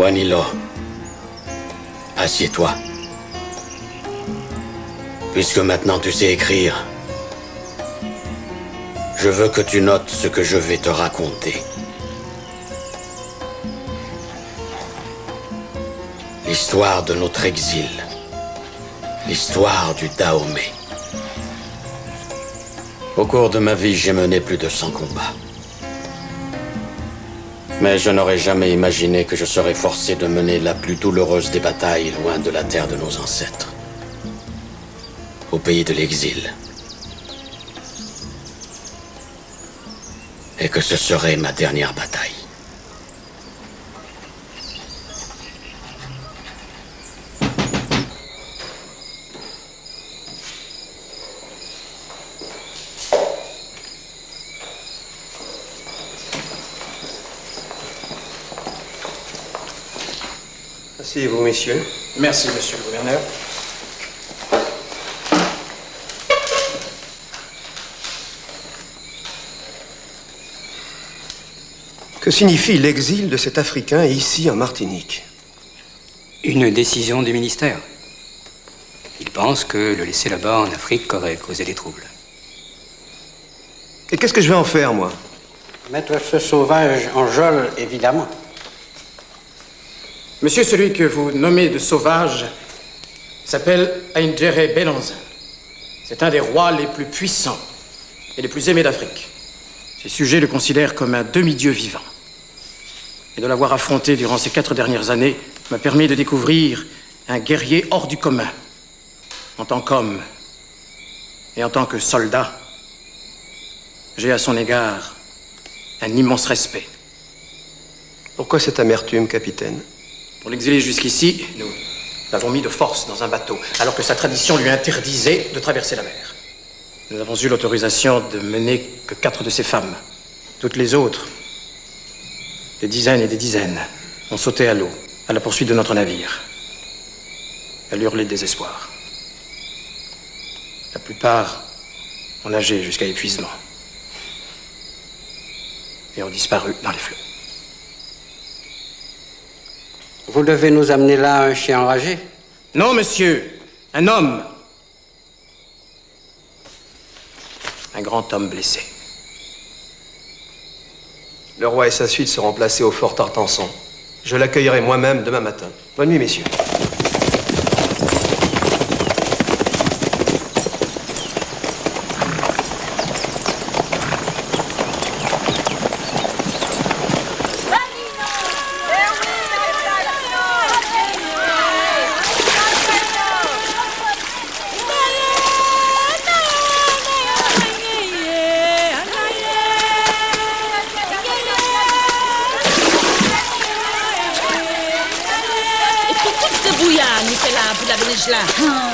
Juanilo, assieds-toi. Puisque maintenant tu sais écrire, je veux que tu notes ce que je vais te raconter. L'histoire de notre exil. L'histoire du Dahomey. Au cours de ma vie, j'ai mené plus de 100 combats. Mais je n'aurais jamais imaginé que je serais forcé de mener la plus douloureuse des batailles loin de la terre de nos ancêtres. Au pays de l'exil. Et que ce serait ma dernière bataille. Asseyez-vous, messieurs. Merci, monsieur le gouverneur. Que signifie l'exil de cet Africain ici en Martinique? Une décision du ministère. Il pense que le laisser là-bas en Afrique aurait causé des troubles. Et qu'est-ce que je vais en faire, moi? Mettre ce sauvage en geôle, évidemment. Monsieur, celui que vous nommez de sauvage s'appelle Aindjere Belanza. C'est un des rois les plus puissants et les plus aimés d'Afrique. Ses sujets le considèrent comme un demi-dieu vivant. Et de l'avoir affronté durant ces 4 dernières années m'a permis de découvrir un guerrier hors du commun. En tant qu'homme et en tant que soldat, j'ai à son égard un immense respect. Pourquoi cette amertume, capitaine? Pour l'exiler jusqu'ici, nous l'avons mis de force dans un bateau, alors que sa tradition lui interdisait de traverser la mer. Nous avons eu l'autorisation de mener que 4 de ses femmes. Toutes les autres, des dizaines et des dizaines, ont sauté à l'eau, à la poursuite de notre navire. Elles hurlaient de désespoir. La plupart ont nagé jusqu'à épuisement et ont disparu dans les flots. Vous devez nous amener là un chien enragé? Non, monsieur, un homme. Un grand homme blessé. Le roi et sa suite seront placés au fort Tartanson. Je l'accueillerai moi-même demain matin. Bonne nuit, messieurs.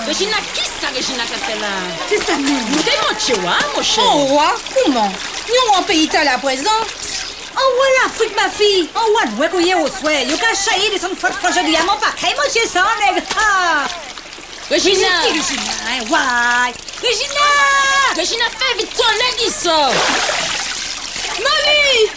Regina, qui ça Regina qui a fait là? C'est ça même. Vous êtes mon chihuahua, mon cher. Oh, roi, comment? Nous, en pays italien à présent. Oh, voilà, Afrique, ma fille. Oh, ouais, nous, couillez au souhait. Vous avez chaillé de son faute projet diamant par quel monsieur sans nègre? Ah! Regina! Regina, ouais. Regina! Regina, fais vite ton nez, il sort. Molly!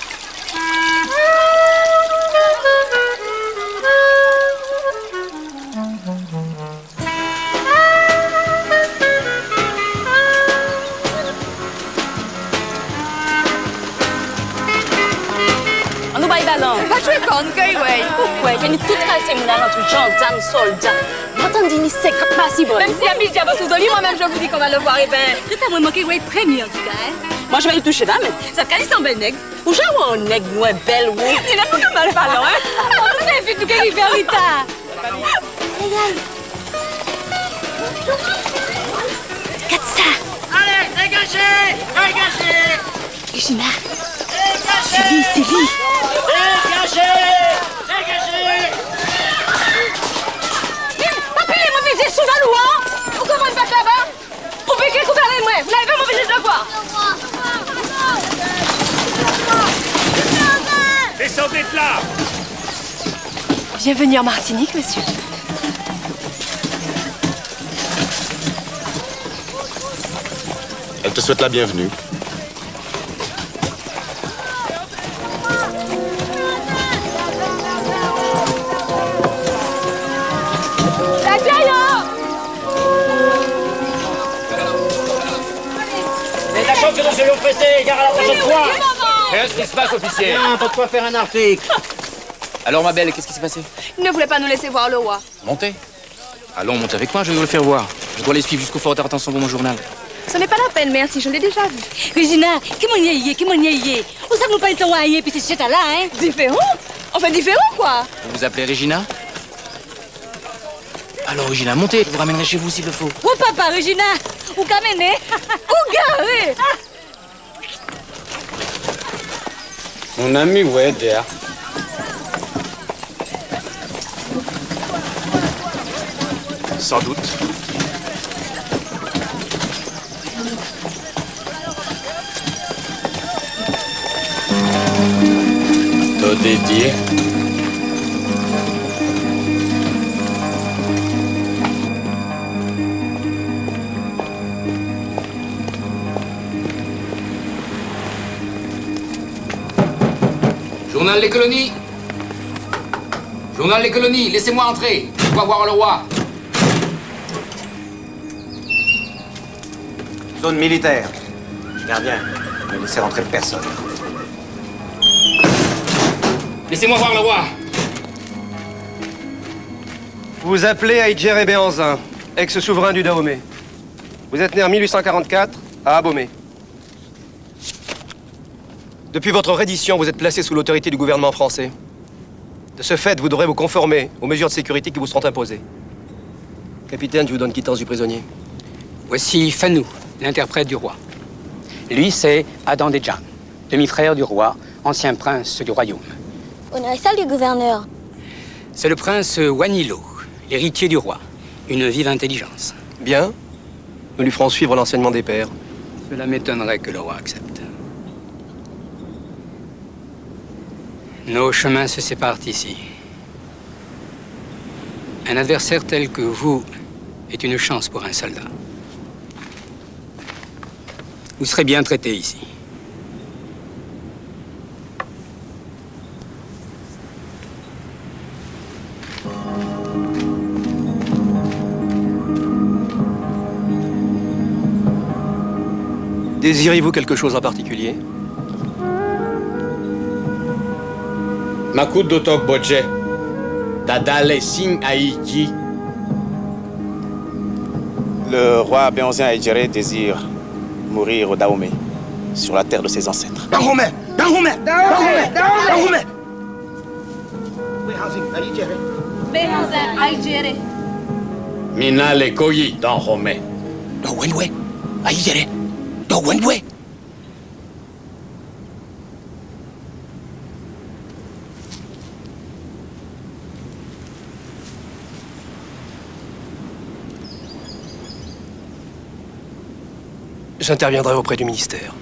Pas jouer con que ouais. Ouais, il y a tout tracé mon argent tout gendarme soldat. M'entendez ni c'est pas si bon. Même si Ami dit pas tout doli, moi-même je vous dis qu'on va le voir et ben. Tu t'as manqué ouais premier en tout cas. Moi je vais y toucher là mais ça calisse en bel nègre. Ou j'ai un nègre moins belle ou. Il n'a pas de mal parlant hein. Vous avez fait tout qu'elle est Rita. Regarde. Regarde ça. Allez, dégagez! Dégagez! Regina. C'est lui, c'est lui. Dégagez! Dégagez! Papi, les mauvais yeux sont dans l'eau, hein? Vous comprenez pas là-bas? Vous pouvez qu'il coupe la moi. Vous n'avez pas mauvais yeux de le voir. Descendez de là! Bienvenue en Martinique, monsieur. Elle te souhaite la bienvenue. que nous soyons pressés, gare à la prochaine fois. Qu'est-ce qui se passe, officier? Bien, pas de quoi faire un article. Alors, ma belle, qu'est-ce qui s'est passé? Il ne voulait pas nous laisser voir le roi. Montez. Allons, montez avec moi, je vais vous le faire voir. Je dois les suivre jusqu'au fort d'Artenson pour mon journal. Ce n'est pas la peine, merci, je l'ai déjà vu. Regina, qui m'en y est, Où ça que nous pas été envoyés, puis c'est là, hein? Différent? Enfin, différent, quoi. Vous vous appelez Regina? Alors, Regina, montez, je vous ramènerai chez vous s'il le faut. Où papa, Regina? Où Kamene? Où garé? Mon ami Weder. Sans doute. Te dédié. Journal Les Colonies. Journal Les Colonies, laissez-moi entrer. Je dois voir le roi. Zone militaire. Gardien, ne laissez rentrer personne. Laissez-moi voir le roi. Vous vous appelez Aïdjere Béhanzin, ex-souverain du Dahomey. Vous êtes né en 1844 à Abomey. Depuis votre reddition, vous êtes placé sous l'autorité du gouvernement français. De ce fait, vous devrez vous conformer aux mesures de sécurité qui vous seront imposées. Capitaine, je vous donne quittance du prisonnier. Voici Fanou, l'interprète du roi. Lui, c'est Adam Dejan, demi-frère du roi, ancien prince du royaume. On est ça, le gouverneur. C'est le prince Wanilo, l'héritier du roi. Une vive intelligence. Bien. Nous lui ferons suivre l'enseignement des pères. Cela m'étonnerait que le roi accepte. Nos chemins se séparent ici. Un adversaire tel que vous est une chance pour un soldat. Vous serez bien traité ici. Désirez-vous quelque chose en particulier? Makudo tok boje. Dadale sing aiki. Le roi Béhanzin Aïdjere désire mourir au Dahomey, sur la terre de ses ancêtres. Dahomey! Dahomey! Dahomey! Dahomey! Béhanzin, Aïdjere. Mina le koyi dans Rome. Dowenwe! Aïdjere! Dowenwe! J'interviendrai auprès du ministère.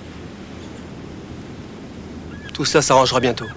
Tout ça s'arrangera bientôt.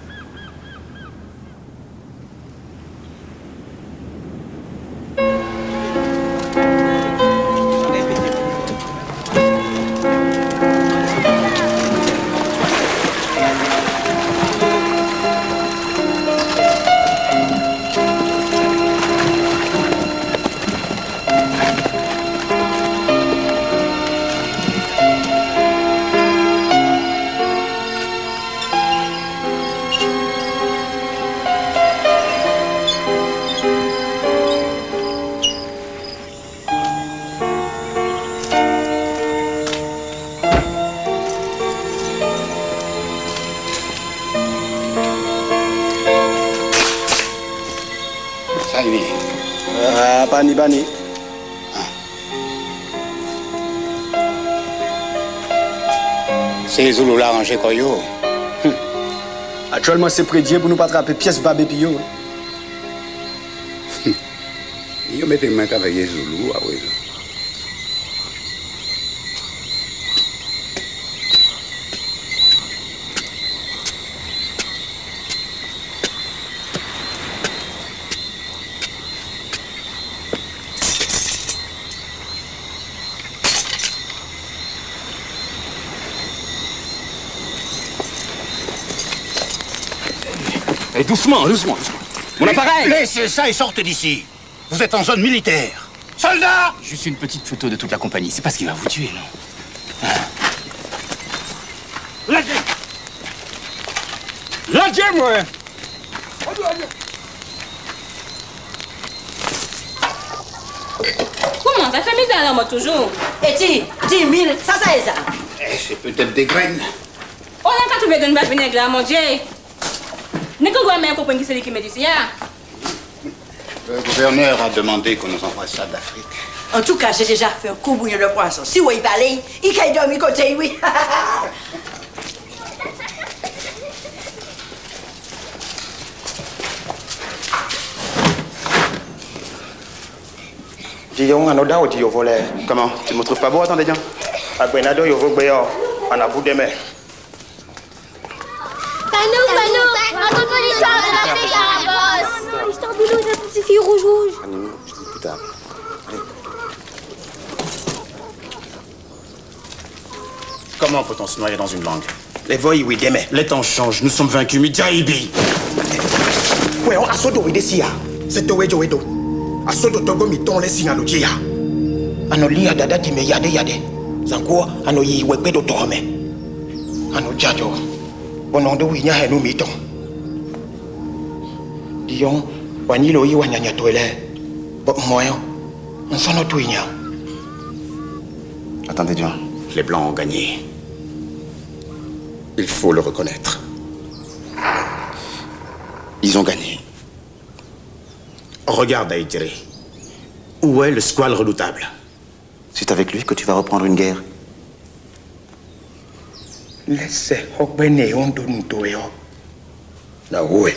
Bani. C'est Zulu l'arranger quoi yo. Actuellement, c'est prédié pour nous pas attraper pièce babé pio. Yo mettez main avec Zulu ah oui. Et doucement, doucement. Mon appareil! Laissez ça et sortez d'ici. Vous êtes en zone militaire. Soldats! Juste une petite photo de toute la compagnie. C'est pas ce qui va vous tuer, non? moi. Comment ça fait misère moi toujours? Et 10 000, ça est ça. C'est peut-être des graines. On n'a pas trouvé de base vinaigre là, mon Dieu. N'est-ce que vous avez compris qui c'est lui qui me dit ça? Le gouverneur a demandé qu'on nous envoie ça d'Afrique. En tout cas, j'ai déjà fait un coup bouillon de poisson. Si vous y parlez, il faut dormir côté, oui. Dion, on a d'où tu volé. Comment? Tu me trouves pas beau, attendez, Dion? À Grenado, il faut que on a bout de mer. Panou, raconte-moi l'histoire de la fille Carabosse. Non, l'histoire de l'eau, la petite fille rouge. Je dis plus tard. Comment peut-on se noyer dans une langue? Les voix, oui, demain. Les temps changent, nous sommes vaincus, Midjaïbi. Ouais, on a sauté au Idessia. C'est au Wedo. A soto togo mi ton le singalo jia. Ano lia dada ti me yade. Zanko ano yi wekpe do tome. Ano jajo. Bonondo wi nya henu mi ton. Dion wanilo yi wanyanya toile. Bo moyo. On s'en otuinya. Attendez Dion. Les Blancs ont gagné. Il faut le reconnaître. Ils ont gagné. Regarde Aïdjéré. Où est le squale redoutable? C'est avec lui que tu vas reprendre une guerre. Laissez Hokbene Ondonoutoyo. Là où est?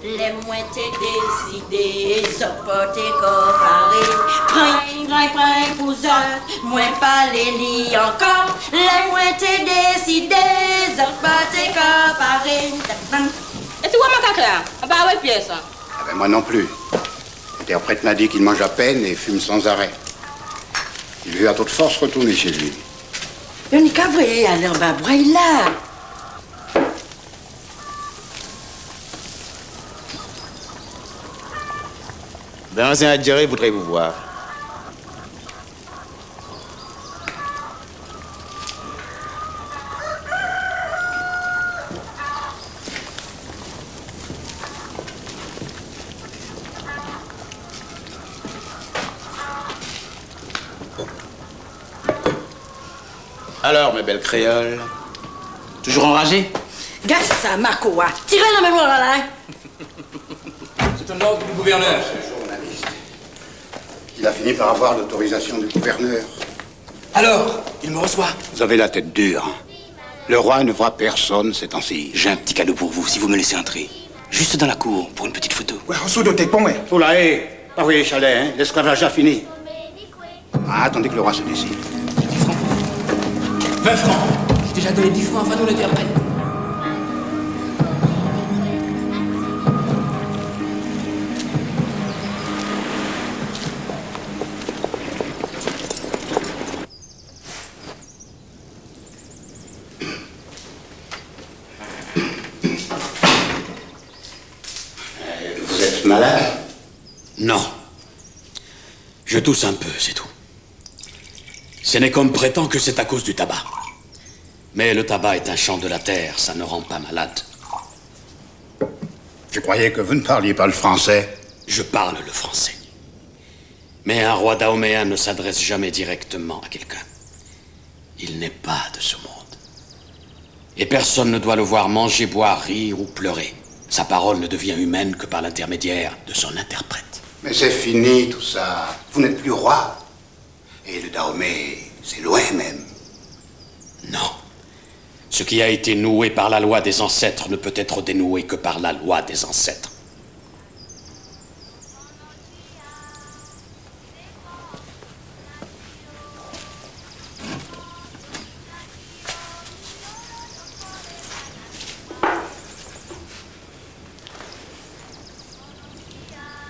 Les moitiés décidées, supporter comparé. Prin, pour ça, moins pas les lits encore. Les moitiés décidées, supporter comparé. Et tu vois ma caca là? On va avoir pièce. Ah ben moi non plus. L'interprète m'a dit qu'il mange à peine et fume sans arrêt. Il veut à toute force retourner chez lui. On n'y a qu'à voir aller en bas, là. Benzin Adjéré voudrait vous voir. Alors, mes belles créoles, toujours enragées? Gasse ça, Marcoa. Tirez la mémoire là. C'est un ordre du gouverneur. Journaliste. Il a fini par avoir l'autorisation du gouverneur. Alors, il me reçoit. Vous avez la tête dure. Le roi ne voit personne ces temps-ci. J'ai un petit cadeau pour vous, si vous me laissez entrer. Juste dans la cour, pour une petite photo. Ouais, on s'en doute, bon, ouais. Tout là, pas voyez chalet, hein? L'esclavage a fini. Ah, attendez que le roi se décide. 20 francs. J'ai déjà donné 10 francs à Fanou l'interprète. Vous êtes malade? Non. Je tousse un peu, c'est tout. Ce n'est comme prétend que c'est à cause du tabac. Mais le tabac est un champ de la terre, ça ne rend pas malade. Je croyais que vous ne parliez pas le français. Je parle le français. Mais un roi dahoméen ne s'adresse jamais directement à quelqu'un. Il n'est pas de ce monde. Et personne ne doit le voir manger, boire, rire ou pleurer. Sa parole ne devient humaine que par l'intermédiaire de son interprète. Mais c'est fini tout ça. Vous n'êtes plus roi. Et le Dahomey, c'est loin même. Non. Ce qui a été noué par la loi des ancêtres ne peut être dénoué que par la loi des ancêtres.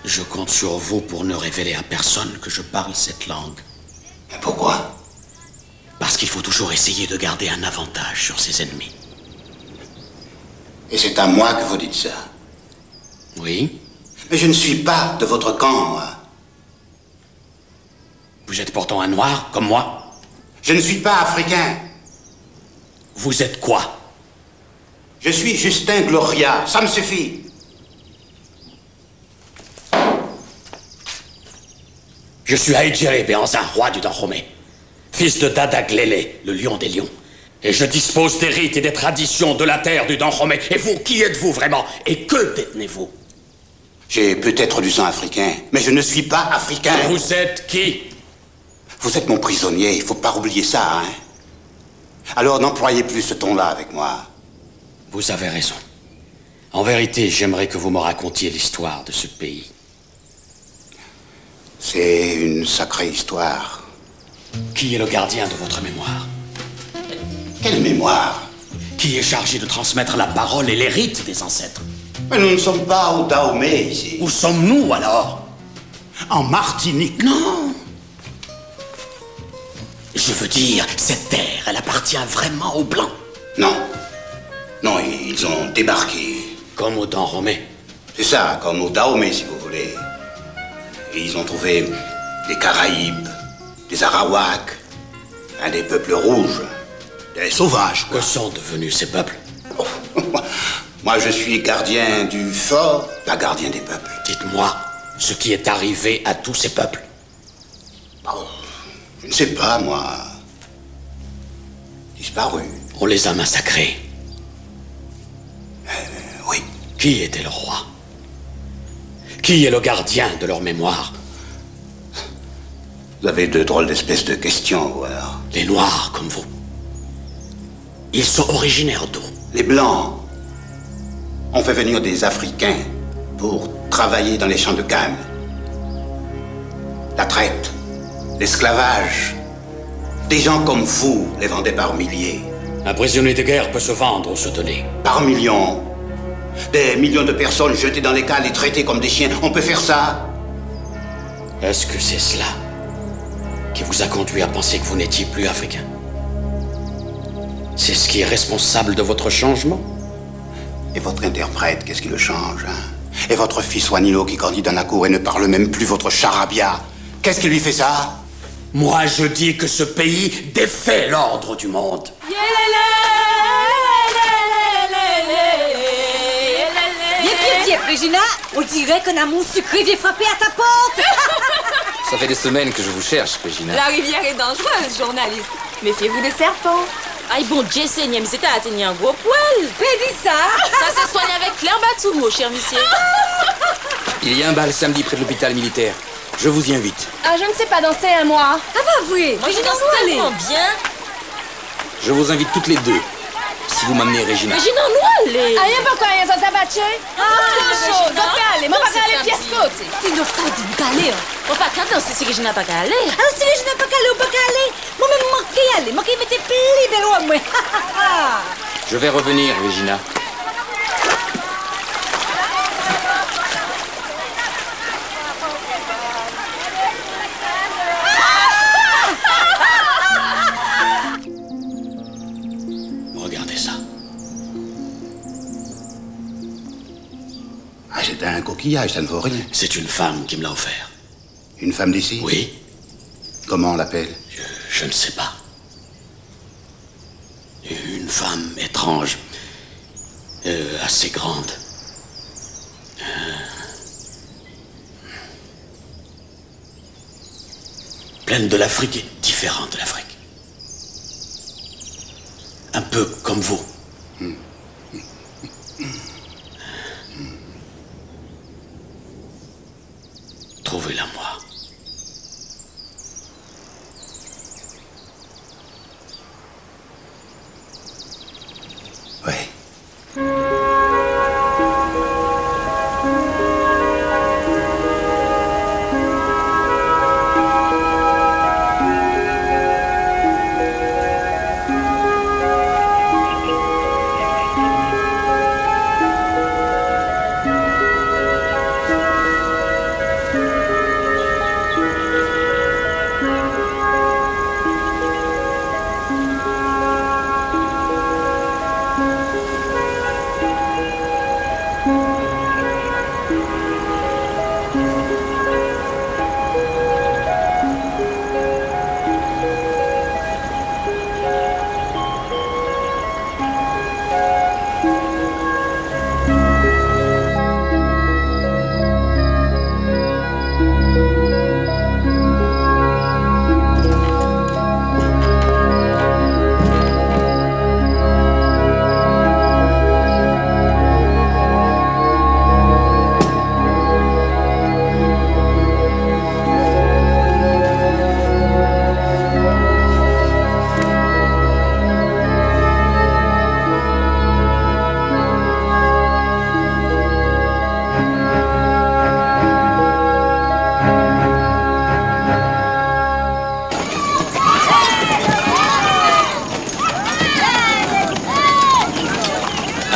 Je compte sur vous pour ne révéler à personne que je parle cette langue. Mais pourquoi? Parce qu'il faut toujours essayer de garder un avantage sur ses ennemis. Et c'est à moi que vous dites ça? Oui? Mais je ne suis pas de votre camp, moi. Vous êtes pourtant un noir, comme moi? Je ne suis pas africain. Vous êtes quoi? Je suis Justin Gloria, ça me suffit. Je suis Aïdjéré Béhanzin, roi du Dahomey, fils de Dada Glélé, le lion des lions. Et je dispose des rites et des traditions de la terre du Dahomey. Et vous, qui êtes-vous vraiment? Et que détenez-vous? J'ai peut-être du sang africain, mais je ne suis pas africain. Vous êtes qui? Vous êtes mon prisonnier, il faut pas oublier ça, hein. Alors n'employez plus ce ton-là avec moi. Vous avez raison. En vérité, j'aimerais que vous me racontiez l'histoire de ce pays. C'est une sacrée histoire. Qui est le gardien de votre mémoire? Quelle mémoire? Qui est chargé de transmettre la parole et les rites des ancêtres? Mais nous ne sommes pas au Dahomey ici. Où sommes-nous alors? En Martinique. Non. Je veux dire, cette terre, elle appartient vraiment aux Blancs. Non. Non, ils ont débarqué. Comme au Dahomey. C'est ça, comme au Dahomey, si vous voulez. Et ils ont trouvé des Caraïbes, des Arawaks, des peuples rouges, des sauvages, quoi. Que sont devenus ces peuples? Moi, je suis gardien du fort, pas gardien des peuples. Dites-moi ce qui est arrivé à tous ces peuples. Oh, je ne sais pas, moi. Disparu. On les a massacrés. Oui. Qui était le roi? Qui est le gardien de leur mémoire? Vous avez de drôles d'espèces de questions, vous, alors. Les Noirs, comme vous. Ils sont originaires d'où? Les Blancs ont fait venir des Africains pour travailler dans les champs de canne. La traite, l'esclavage. Des gens comme vous les vendaient par milliers. Un prisonnier de guerre peut se vendre ou se donner. Par millions. Des millions de personnes jetées dans les cales et traitées comme des chiens. On peut faire ça? Est-ce que c'est cela qui vous a conduit à penser que vous n'étiez plus africain? C'est ce qui est responsable de votre changement? Et votre interprète, qu'est-ce qui le change, hein? Et votre fils Wanilo qui grandit dans la cour et ne parle même plus votre charabia, qu'est-ce qui lui fait ça? Moi, je dis que ce pays défait l'ordre du monde. Viens, Régina, on dirait qu'un amour sucré vient frapper à ta porte. Ça fait des semaines que je vous cherche, Régina. La rivière est dangereuse, journaliste. Méfiez-vous des serpents. Aïe, bon Dieu, Seigneur, mais c'était à tenir un gros poil. Dis ça. Ça se soigne avec Claire Batou, mon cher monsieur. Il y a un bal samedi près de l'hôpital militaire. Je vous y invite. Ah, je ne sais pas danser, moi. Ah bah oui, Moi, je danse tellement bien. Je vous invite toutes les deux. Si vous m'amenez Régina. Régina, nous allez. Aïe, pourquoi il y a ça tabaché? Chaud, donc allez, moi pas aller pièce côté. C'est nos frères du Boucalé. Faut pas qu'à danser si Régina pas qu'à aller. Alors si Régina pas calé ou pas calé, moi-même manqué y aller, moi qui m'étais plus belle à moi. Je vais revenir, Régina. Regardez ça. Ah, c'est un coquillage, ça ne vaut rien. C'est une femme qui me l'a offert. Une femme d'ici? Oui. Comment on l'appelle? Je ne sais pas. Une femme étrange. Assez grande. Pleine de l'Afrique et différente de l'Afrique. Un peu comme vous. Trouvez-la moi. Oui.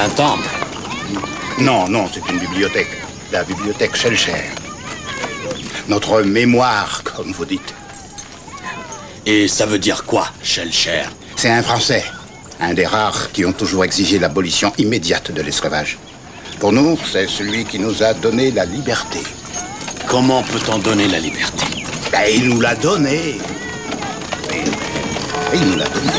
Un temple? Non, non, c'est une bibliothèque. La bibliothèque Schellcher. Notre mémoire, comme vous dites. Et ça veut dire quoi, Schellcher? C'est un Français. Un des rares qui ont toujours exigé l'abolition immédiate de l'esclavage. Pour nous, c'est celui qui nous a donné la liberté. Comment peut-on donner la liberté? Ben, il nous l'a donné. Il nous l'a donné.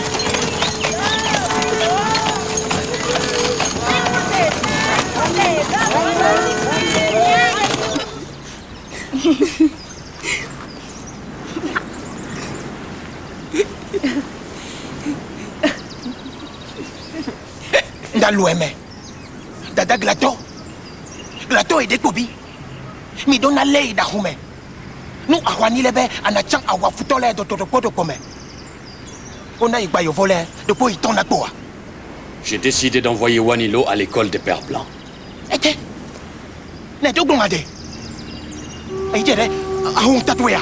Ndaloueme. Dada glato. Glato et décobi. Mi donna lei da hume. Nous awani lebe anachang awa futole do to kome. On a igba yo volé de po itona boa. J'ai décidé d'envoyer Wanilo à l'école des Pères Blancs. Ete. Ne do gongade. Aïdere ahon tatouya.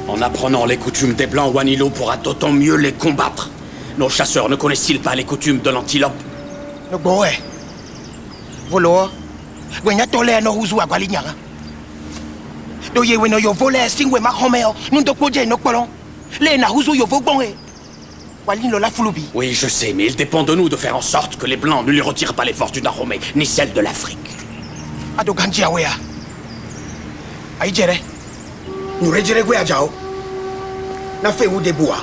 En apprenant les coutumes des Blancs, Wanilo pourra d'autant mieux les combattre. Nos chasseurs ne connaissent-ils pas les coutumes de l'antilope? No boe. Volo. Gwenya tole no huzu agwalinyanga. Do ye weno yo volé singwe ma homeo, nous do koje no kolon. Le na huzu yo vogbonge. Walino la fulubi. Oui, je sais, mais il dépend de nous de faire en sorte que les Blancs ne lui retirent pas les forces du Dahomey, ni celles de l'Afrique. Ado ganji awea. Aïdere. Nous rejere gwe ajao. Na fe ou de bois.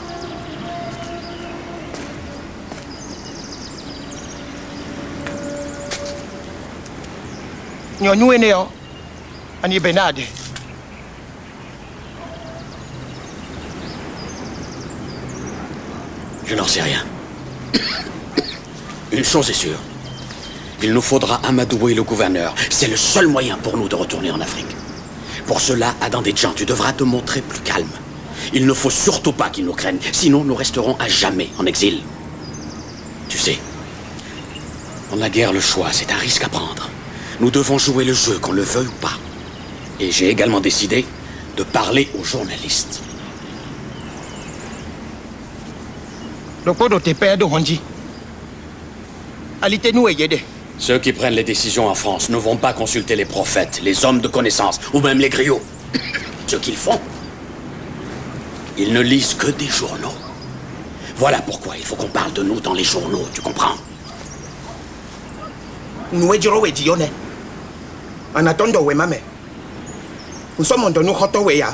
Nyonue neo. Ani benade. Je n'en sais rien. Une chose est sûre. Il nous faudra amadouer le gouverneur. C'est le seul moyen pour nous de retourner en Afrique. Pour cela, Adandéjan, tu devras te montrer plus calme. Il ne faut surtout pas qu'ils nous craignent, sinon nous resterons à jamais en exil. Tu sais, dans la guerre, le choix, c'est un risque à prendre. Nous devons jouer le jeu, qu'on le veuille ou pas. Et j'ai également décidé de parler aux journalistes. Le podo te père de Honji. Alite nous yede. Ceux qui prennent les décisions en France ne vont pas consulter les prophètes, les hommes de connaissance, ou même les griots. Ce qu'ils font, ils ne lisent que des journaux. Voilà pourquoi il faut qu'on parle de nous dans les journaux, tu comprends? Nous ejiro edione. Anatondo we mame. Nous sommes de nous hotoweya.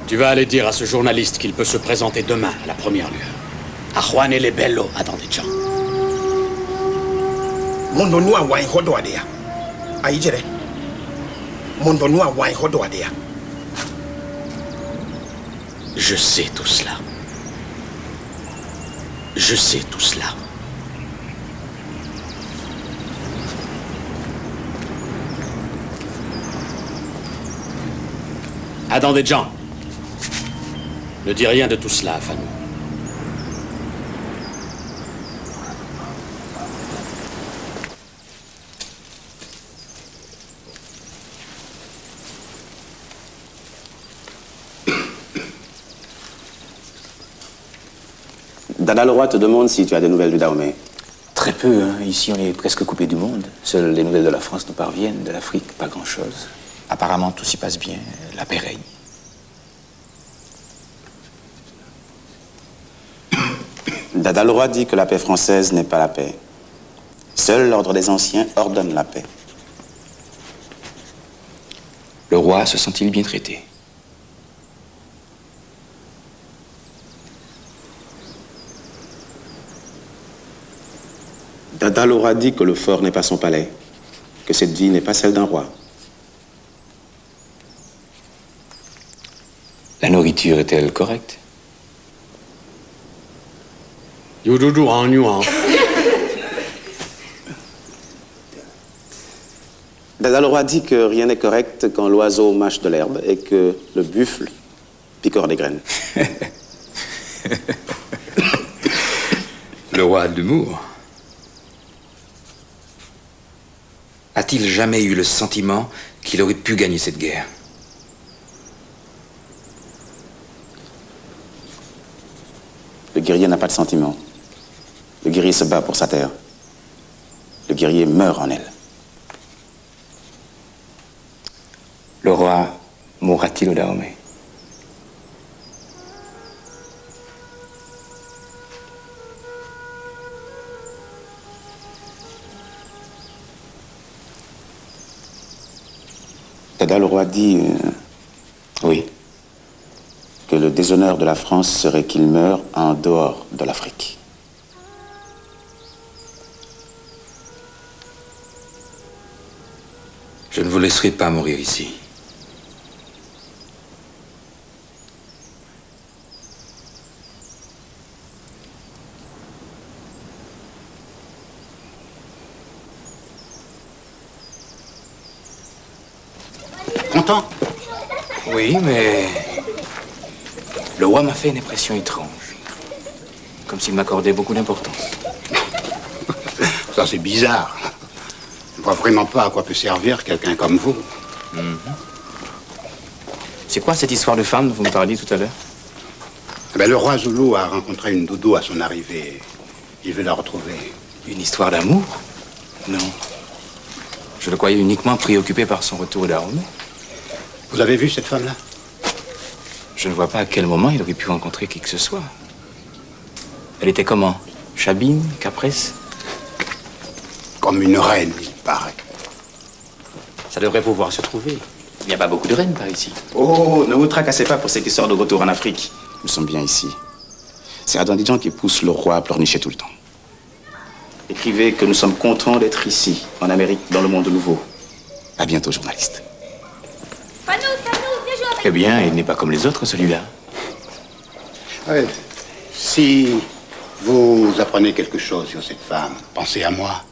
Tu vas aller dire à ce journaliste qu'il peut se présenter demain à la première lueur. À Juan et les Bello, à Dandéjan. Mondo nous a wai hodoadea. Aïdere. Mondo nous a wai hodoadea. Je sais tout cela. Je sais tout cela. Adandéjan, ne dis rien de tout cela, Fanou. Dada Leroy te demande si tu as des nouvelles du Dahomey. Très peu, hein. Ici on est presque coupé du monde. Seules les nouvelles de la France nous parviennent, de l'Afrique pas grand-chose. Apparemment tout s'y passe bien, la paix règne. Dada Leroy dit que la paix française n'est pas la paix. Seul l'ordre des anciens ordonne la paix. Le roi se sent-il bien traité? Dada Leroy dit que le fort n'est pas son palais, que cette vie n'est pas celle d'un roi. La nourriture est-elle correcte? Youdoudou en nuant. Dada Leroy dit que rien n'est correct quand l'oiseau mâche de l'herbe et que le buffle picore des graines. Le roi a de l'humour. A-t-il jamais eu le sentiment qu'il aurait pu gagner cette guerre? Le guerrier n'a pas de sentiment. Le guerrier se bat pour sa terre. Le guerrier meurt en elle. Le roi mourra-t-il au Dahomey? Dada, le roi dit oui, que le déshonneur de la France serait qu'il meure en dehors de l'Afrique. je ne vous laisserai pas mourir ici. Content? Oui, mais le roi m'a fait une impression étrange. Comme s'il m'accordait beaucoup d'importance. Ça, c'est bizarre. Je ne vois vraiment pas à quoi peut servir quelqu'un comme vous. C'est quoi cette histoire de femme dont vous me parliez tout à l'heure? Eh ben, le roi Zoulou a rencontré une doudou à son arrivée. Il veut la retrouver. Une histoire d'amour? Non. Je le croyais uniquement préoccupé par son retour au Dahomey. Vous avez vu cette femme-là? Je ne vois pas à quel moment il aurait pu rencontrer qui que ce soit. Elle était comment? Chabine? Capresse? Comme une reine, il paraît. Ça devrait pouvoir se trouver. Il n'y a pas beaucoup de reines par ici. Oh, ne vous tracassez pas pour cette histoire de retour en Afrique. Nous sommes bien ici. C'est Adandidjan qui pousse le roi à pleurnicher tout le temps. Écrivez que nous sommes contents d'être ici, en Amérique, dans le monde nouveau. À bientôt, journaliste. Fanou, viens jouer avec Eh bien, il n'est pas comme les autres, celui-là. Ouais. Si vous apprenez quelque chose sur cette femme, pensez à moi.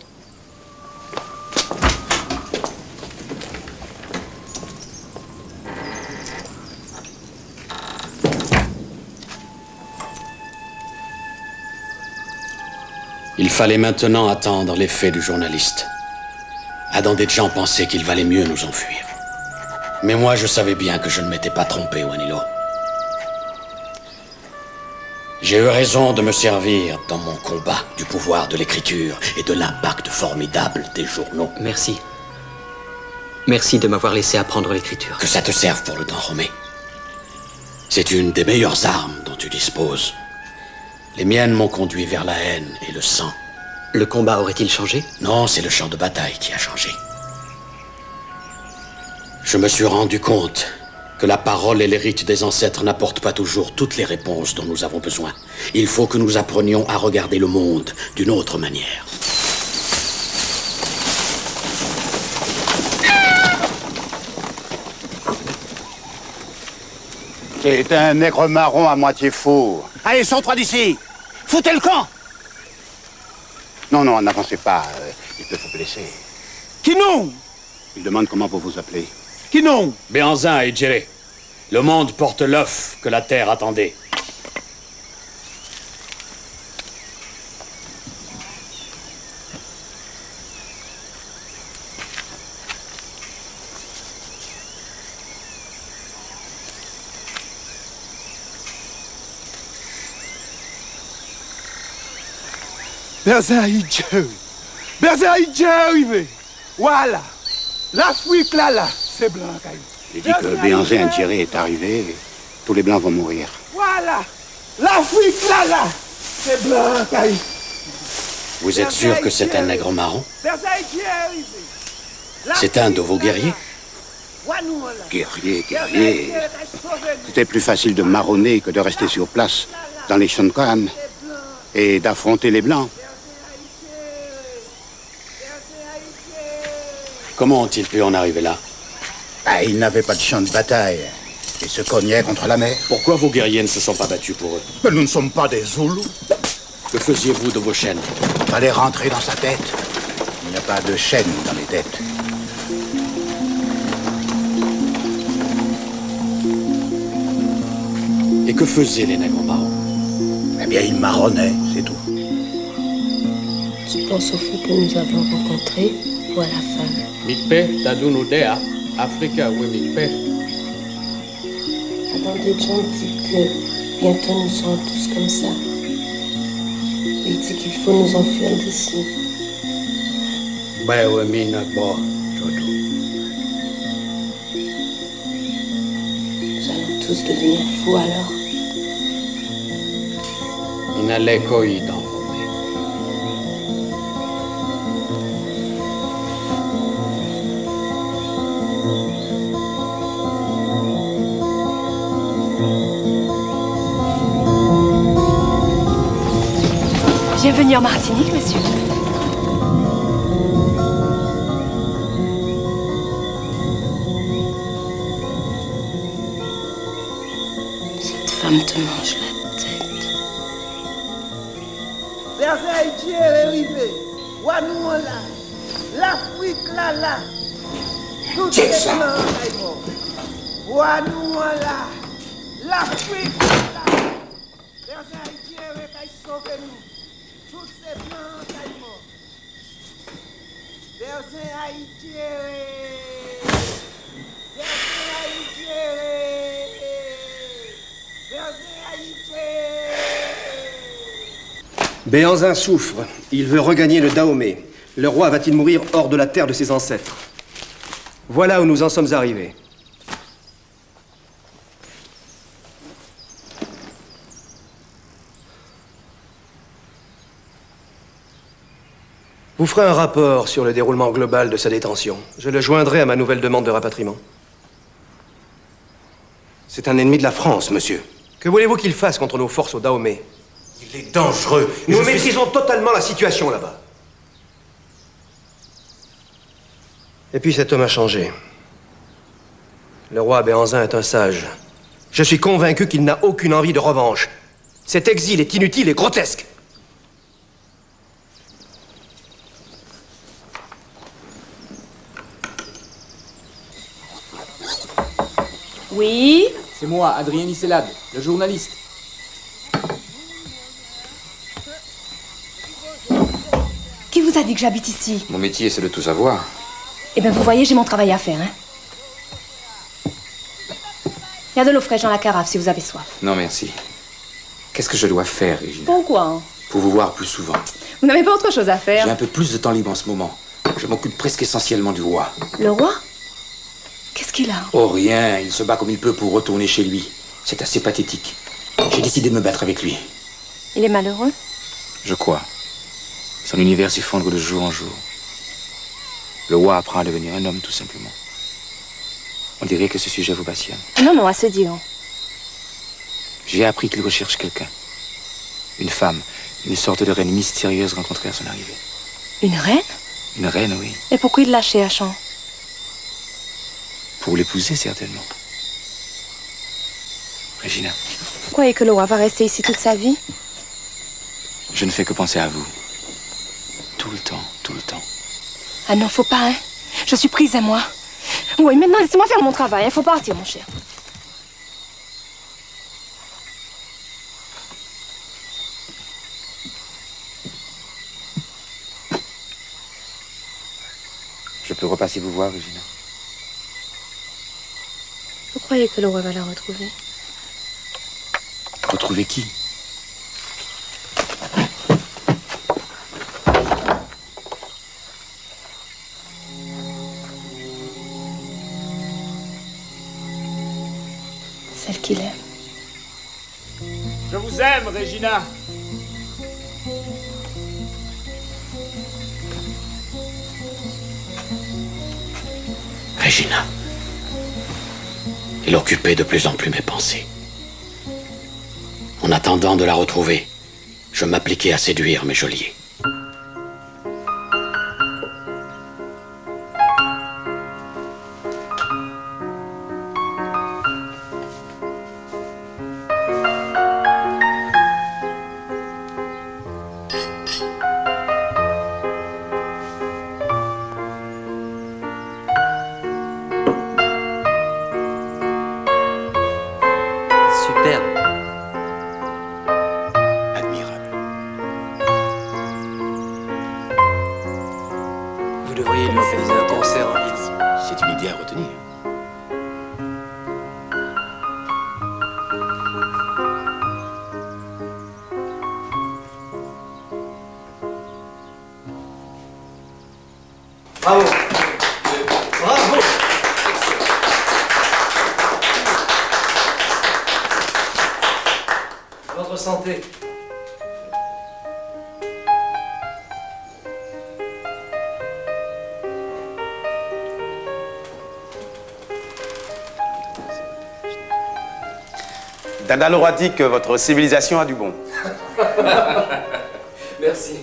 Il fallait maintenant attendre l'effet du journaliste. Adandidjan pensait qu'il valait mieux nous enfuir. Mais moi, je savais bien que je ne m'étais pas trompé, Wanilo. J'ai eu raison de me servir dans mon combat du pouvoir de l'écriture et de l'impact formidable des journaux. Merci. Merci de m'avoir laissé apprendre l'écriture. Que ça te serve pour le Dahomey. C'est une des meilleures armes dont tu disposes. Les miennes m'ont conduit vers la haine et le sang. Le combat aurait-il changé? Non, c'est le champ de bataille qui a changé. Je me suis rendu compte que la parole et les rites des ancêtres n'apportent pas toujours toutes les réponses dont nous avons besoin. Il faut que nous apprenions à regarder le monde d'une autre manière. C'est un nègre marron à moitié fou. Allez, sors-toi d'ici! Foutez le camp! Non, n'avancez pas. Il peut vous blesser. Qui non? Il demande comment vous vous appelez. Qui non? Béanzin et Djéré. Le monde porte l'œuf que la terre attendait. Berzaïdje arrivé. Voilà. L'Afrique là, c'est blanc. J'ai dit que Béanzin Djéré est arrivé, tous les blancs vont mourir. Voilà. L'Afrique là, c'est blanc. Vous êtes sûr que c'est un nègre marron? C'est un de vos guerriers? Guerrier. C'était plus facile de marronner que de rester sur place dans les Shonkan et d'affronter les blancs. Comment ont-ils pu en arriver là? Ils n'avaient pas de champ de bataille. Ils se cognaient contre la mer. Pourquoi vos guerriers ne se sont pas battus pour eux? Mais nous ne sommes pas des Zoulous. Que faisiez-vous de vos chaînes? Fallait rentrer dans sa tête. Il n'y a pas de chaîne dans les têtes. Et que faisaient les nègres marrons? Eh bien, ils marronnaient, c'est tout. Je pense au fou que nous avons rencontré ou à la femme. Mikpe, Tadunudea, Africa, oui, Mikpe. Adandidjan dit que bientôt nous serons tous comme ça. Il dit qu'il faut nous enfuir d'ici. Ben oui, mina bo, Jodo. Nous allons tous devenir fous alors. Inaleko idan. Bienvenue en Martinique, monsieur. Cette femme te mange la tête. Verset Haïti est arrivé. Wanou là. L'Afrique là. Tout est blanc, Taïmo. Wanou là. L'Afrique là. Verset Haïti est arrivé. Sauver nous. Tout c'est blanc, Taïmo. Verset Haïti est arrivé. Verset Haïti est arrivé. Verset Haïti est arrivé. Béhanzin souffre. Il veut regagner le Dahomey. Le roi va-t-il mourir hors de la terre de ses ancêtres? Voilà où nous en sommes arrivés. Vous ferez un rapport sur le déroulement global de sa détention. Je le joindrai à ma nouvelle demande de rapatriement. C'est un ennemi de la France, monsieur. Que voulez-vous qu'il fasse contre nos forces au Dahomey? Il est dangereux. Nous maîtrisons totalement la situation là-bas. Et puis cet homme a changé. Le roi Béhanzin est un sage. Je suis convaincu qu'il n'a aucune envie de revanche. Cet exil est inutile et grotesque. Oui? C'est moi, Adrien Nisselade, le journaliste. Qui vous a dit que j'habite ici? Mon métier, c'est de tout savoir. Eh bien, vous voyez, j'ai mon travail à faire, hein. Il y a de l'eau fraîche dans la carafe si vous avez soif. Non, merci. Qu'est-ce que je dois faire, Régina? Pourquoi, hein? Pour vous voir plus souvent. Vous n'avez pas autre chose à faire? J'ai un peu plus de temps libre en ce moment. Je m'occupe presque essentiellement du roi. Le roi? Qu'est-ce qu'il a? Oh, rien. Il se bat comme il peut pour retourner chez lui. C'est assez pathétique. J'ai décidé de me battre avec lui. Il est malheureux? Je crois. Son univers s'effondre de jour en jour. Le roi apprend à devenir un homme, tout simplement. On dirait que ce sujet vous passionne. Non, non, assez dit, hein. J'ai appris qu'il recherche quelqu'un. Une femme. Une sorte de reine mystérieuse rencontrée à son arrivée. Une reine? Une reine, oui. Et pourquoi il la cherche, hein? Pour l'épouser, certainement. Régina, Vous croyez que le roi va rester ici toute sa vie? je ne fais que penser à vous. Tout le temps, tout le temps. Ah non, faut pas, hein. Je suis prise à moi. Oui, maintenant, laissez-moi faire mon travail. Il faut partir, mon cher. Je peux repasser vous voir, Régina? Vous croyez que le roi va la retrouver? Retrouver qui? Celle qu'il aime. Je vous aime, Régina. Régina. Il occupait de plus en plus mes pensées. En attendant de la retrouver, je m'appliquais à séduire mes geôliers. Bravo. Bravo. Votre santé. Dada Leroy dit que votre civilisation a du bon. Merci.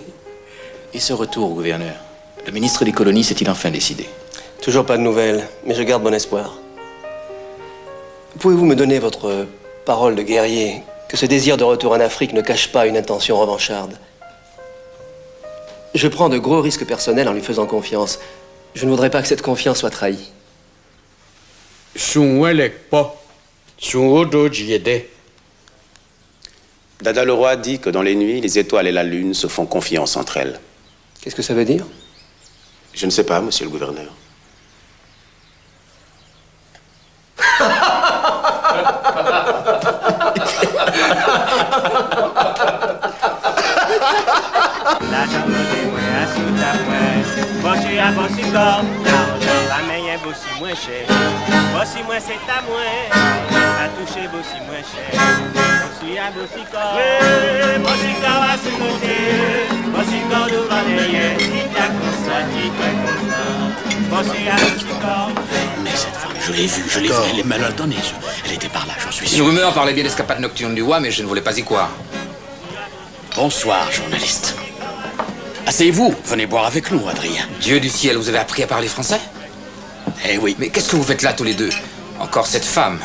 Et ce retour, gouverneur, le ministre des colonies s'est-il enfin décidé? Toujours pas de nouvelles, mais je garde bon espoir. Pouvez-vous me donner votre parole de guerrier que ce désir de retour en Afrique ne cache pas une intention revancharde? Je prends de gros risques personnels en lui faisant confiance. Je ne voudrais pas que cette confiance soit trahie. Dada Leroy dit que dans les nuits, les étoiles et la lune se font confiance entre elles. Qu'est-ce que ça veut dire? Je ne sais pas, monsieur le gouverneur. Mais cette femme, je l'ai vue, elle est mal donnée. Elle était par là, j'en suis Une sûr. rumeur parlait bien d'escapade nocturne du roi, mais je ne voulais pas y croire. Bonsoir, journaliste. Asseyez-vous, venez boire avec nous, Adrien. Dieu du ciel, vous avez appris à parler français? Eh oui. Mais qu'est-ce que vous faites là, tous les deux? Encore cette femme?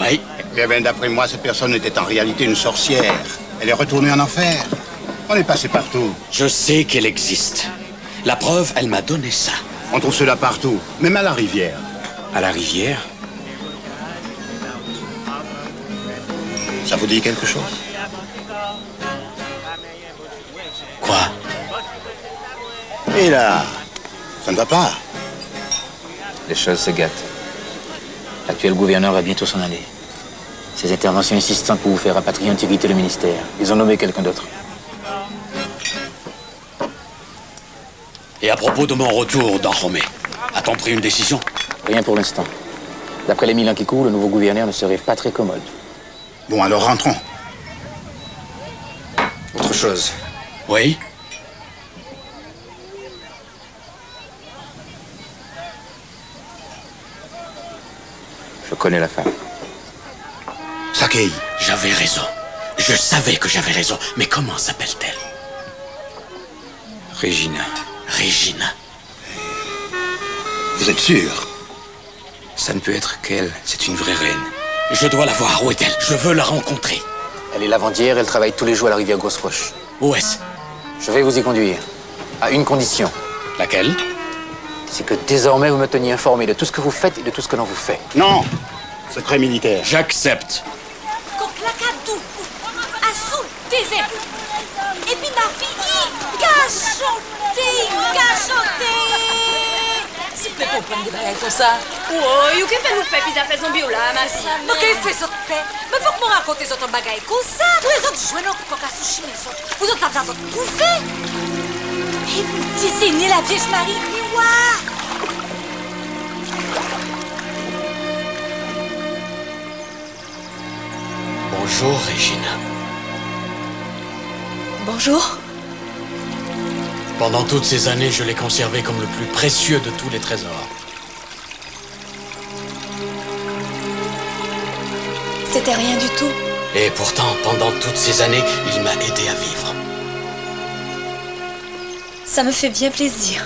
Oui. Eh bien, d'après moi, cette personne était en réalité une sorcière. Elle est retournée en enfer. On est passé partout. Je sais qu'elle existe. La preuve, elle m'a donné ça. On trouve cela partout, même à la rivière. À la rivière? Ça vous dit quelque chose? Quoi? Et là, ça ne va pas. Les choses se gâtent. L'actuel gouverneur va bientôt s'en aller. Ses interventions insistantes pour vous faire rapatrier ont irrité le ministère. Ils ont nommé quelqu'un d'autre. Et à propos de mon retour dans Romée, a-t-on pris une décision? Rien pour l'instant. D'après les 1000 ans qui courent, le nouveau gouverneur ne serait pas très commode. Bon, alors rentrons. Autre chose. Oui? Je connais la femme. Sakei. J'avais raison. Je savais que j'avais raison. Mais comment s'appelle-t-elle? Regina. Regina. Vous êtes sûr? Ça ne peut être qu'elle. C'est une vraie reine. Je dois la voir. Où est-elle? Je veux la rencontrer. Elle est lavandière, elle travaille tous les jours à la rivière Grosse-Roche. Où est-ce? Je vais vous y conduire. À une condition. Laquelle? C'est que désormais vous me teniez informé de tout ce que vous faites et de tout ce que l'on vous fait. Non! Secret militaire. J'accepte. Et puis ma fille, gachoté. S'il te plaît, comprendre des bagages comme ça. Ouais, ou qu'est-ce que nous fait, puis ça fait zombie là, ma fille? Mais qu'est-ce que fait, mais faut que me raconter autres bagages comme ça. Tous les autres jouent dans le coca sushi, vous autres, ça vous trouver. Et vous dessinez la Vierge Marie, miroir. Bonjour, Regina. Bonjour. Pendant toutes ces années, je l'ai conservé comme le plus précieux de tous les trésors. C'était rien du tout. Et pourtant, pendant toutes ces années, il m'a aidé à vivre. Ça me fait bien plaisir.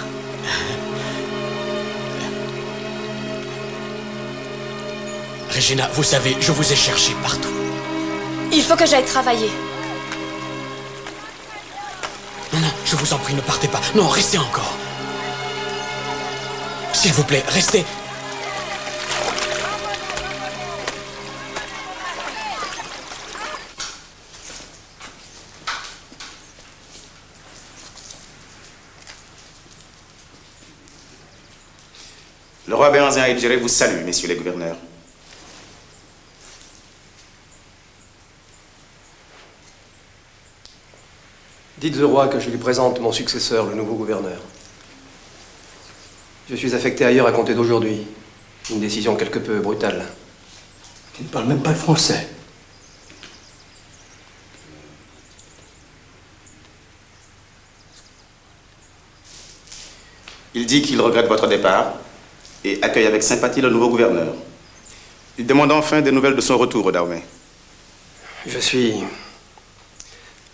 Regina, vous savez, je vous ai cherché partout. Il faut que j'aille travailler. Non, non, je vous en prie, ne partez pas. Non, restez encore. S'il vous plaît, restez. Le roi Béhanzin et Djéré vous salue, messieurs les gouverneurs. Dites au roi que je lui présente mon successeur, le nouveau gouverneur. Je suis affecté ailleurs à compter d'aujourd'hui. Une décision quelque peu brutale. Tu ne parles même pas le français. Il dit qu'il regrette votre départ et accueille avec sympathie le nouveau gouverneur. Il demande enfin des nouvelles de son retour au Dahomey.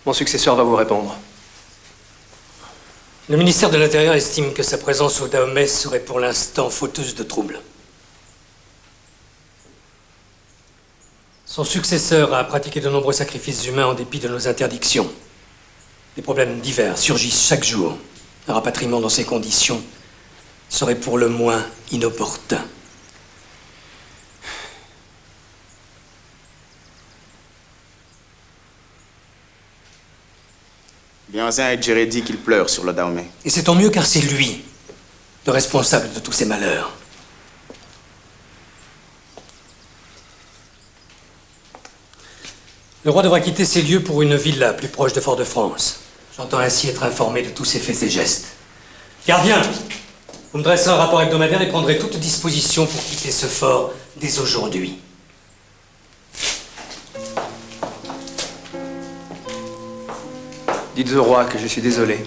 Mon successeur va vous répondre. Le ministère de l'Intérieur estime que sa présence au Dahomey serait pour l'instant fauteuse de troubles. Son successeur a pratiqué de nombreux sacrifices humains en dépit de nos interdictions. Des problèmes divers surgissent chaque jour. Un rapatriement dans ces conditions serait pour le moins inopportun. Bianzin et Djéré dit qu'il pleure sur le Dahomey. Et c'est tant mieux car c'est lui, le responsable de tous ces malheurs. Le roi devra quitter ces lieux pour une villa plus proche de Fort-de-France. J'entends ainsi être informé de tous ses faits et gestes. Gardien, vous me dresserez un rapport hebdomadaire et prendrez toute disposition pour quitter ce fort dès aujourd'hui. Dites au roi que je suis désolé.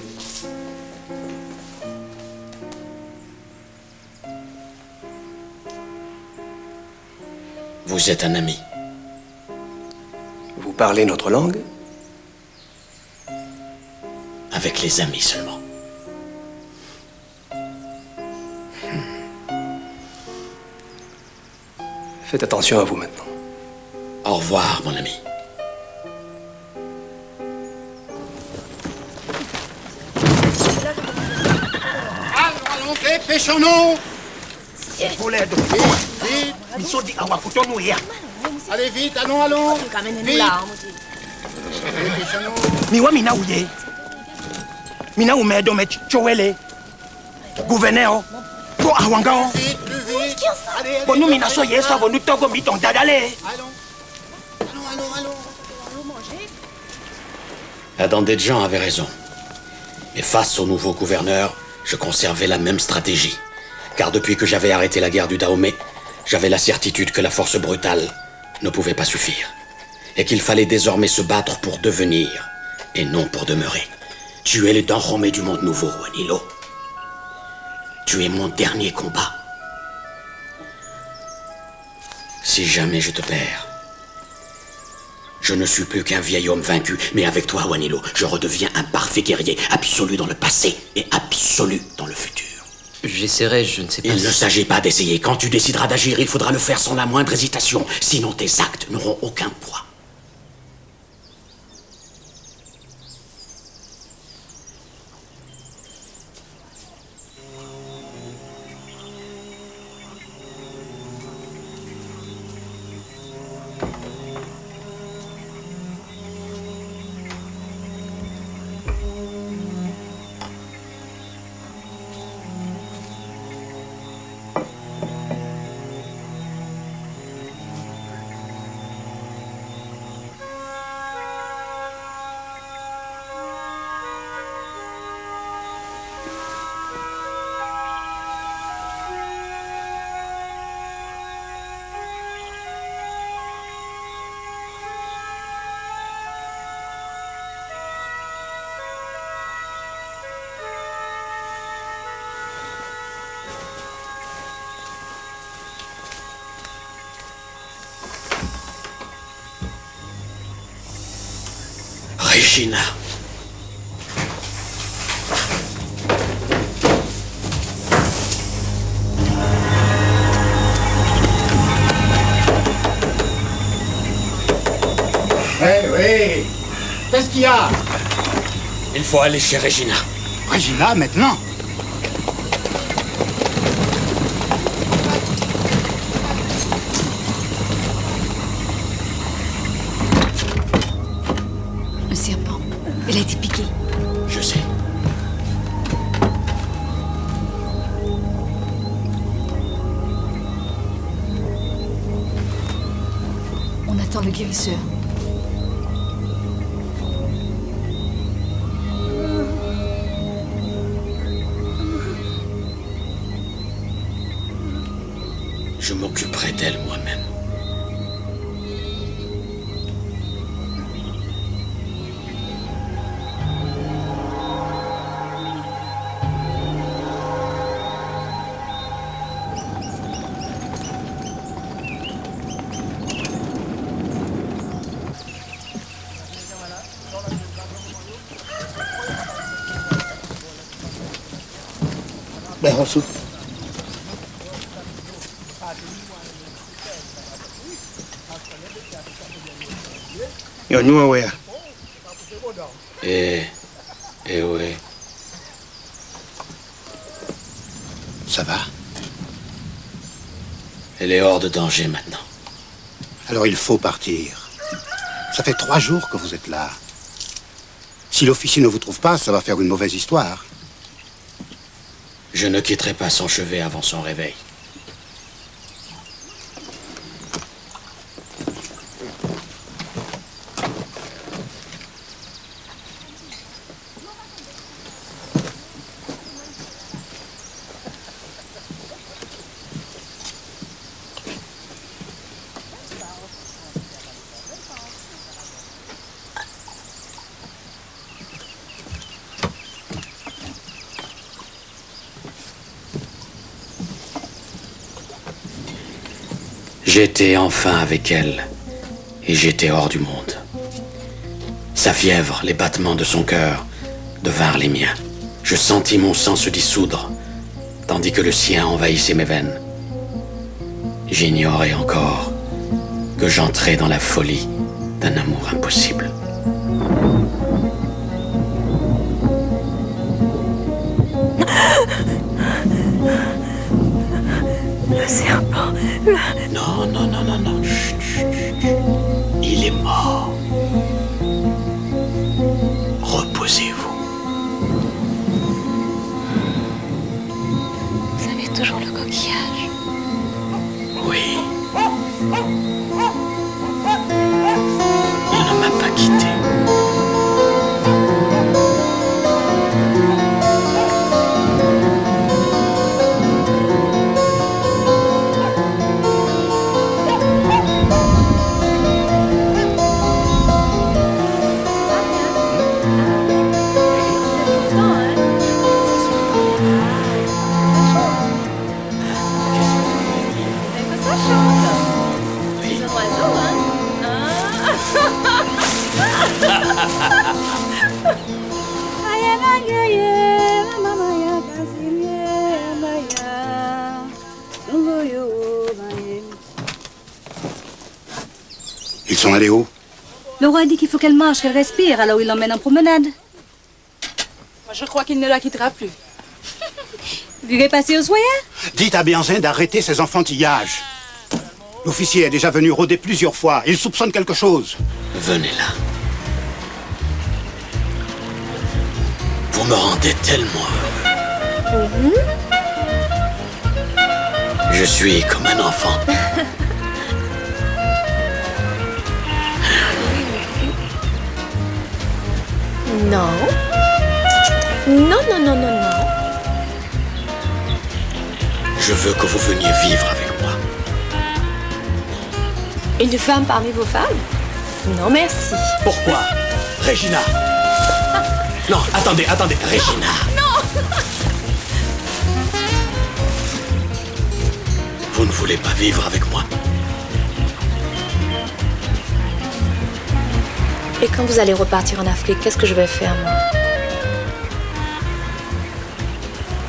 Vous êtes un ami. Vous parlez notre langue? Avec les amis seulement. Faites attention à vous maintenant. Au revoir, mon ami. Allons, pêchons-nous! Allez vite, allons! Vite! Miwa mina ouye. Mina oume do me chowele. Gouverneur. Go awanga. Bon nous mina soye so bon nous togo mi ton dadale. Adandéjan avait raison. Mais face au nouveau gouverneur, je conservais la même stratégie. Car depuis que j'avais arrêté la guerre du Dahomey, j'avais la certitude que la force brutale ne pouvait pas suffire. Et qu'il fallait désormais se battre pour devenir, et non pour demeurer. Tu es le Dahomey du monde nouveau, Wanilo. Tu es mon dernier combat. Si jamais je te perds, je ne suis plus qu'un vieil homme vaincu, mais avec toi, Wanilo, je redeviens un parfait guerrier, absolu dans le passé et absolu dans le futur. J'essaierai, je ne sais pas. Il ne s'agit pas d'essayer. Quand tu décideras d'agir, il faudra le faire sans la moindre hésitation. Sinon, tes actes n'auront aucun poids. Regina. Oui. Qu'est-ce qu'il y a? Il faut aller chez Regina. Regina, maintenant? Un serpent. Elle a été piquée. Je sais. On attend le guérisseur. tel moi-même. Berroso. Yo nyua wea. Eh ouais. Ça va? Elle est hors de danger maintenant. Alors il faut partir. Ça fait 3 jours que vous êtes là. Si l'officier ne vous trouve pas, ça va faire une mauvaise histoire. Je ne quitterai pas son chevet avant son réveil. J'étais enfin avec elle, et j'étais hors du monde. Sa fièvre, les battements de son cœur devinrent les miens. Je sentis mon sang se dissoudre, tandis que le sien envahissait mes veines. J'ignorais encore que j'entrais dans la folie d'un amour impossible. Le serpent, Non. Chut, chut, chut. Il est mort. Reposez-vous. Vous avez toujours le coquillage. Oui. Il ne m'a pas quitté. Ils sont allés où? Le roi dit qu'il faut qu'elle marche, qu'elle respire, alors il l'emmène en promenade. Moi, je crois qu'il ne la quittera plus. Vous irez passer au soyer? Dites à Bianzin d'arrêter ses enfantillages. L'officier est déjà venu rôder plusieurs fois. Il soupçonne quelque chose. Venez là. Vous me rendez tellement heureux. Je suis comme un enfant. Non. Non. Je veux que vous veniez vivre avec moi. Une femme parmi vos femmes? Non, merci. Pourquoi? Regina. Non, attendez. Regina. Non. Vous ne voulez pas vivre avec moi? Et quand vous allez repartir en Afrique, qu'est-ce que je vais faire, moi?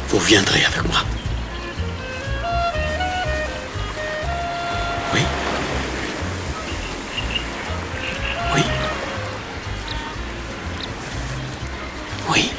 Vous viendrez avec moi. Oui. Oui. Oui.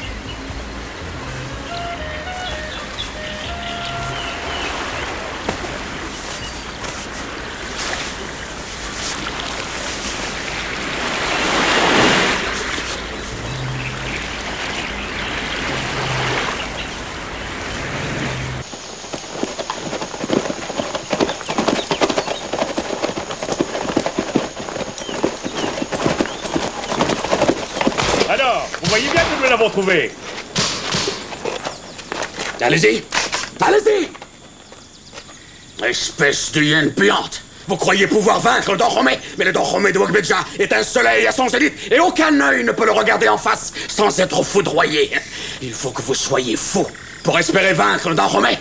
Alors, vous voyez bien que nous l'avons trouvé. Allez-y. Espèce de hyène puante! Vous croyez pouvoir vaincre le Dahomey, mais le Dahomey de Wokbedja est un soleil à son zénith et aucun œil ne peut le regarder en face sans être foudroyé. Il faut que vous soyez fou pour espérer vaincre le Dahomey.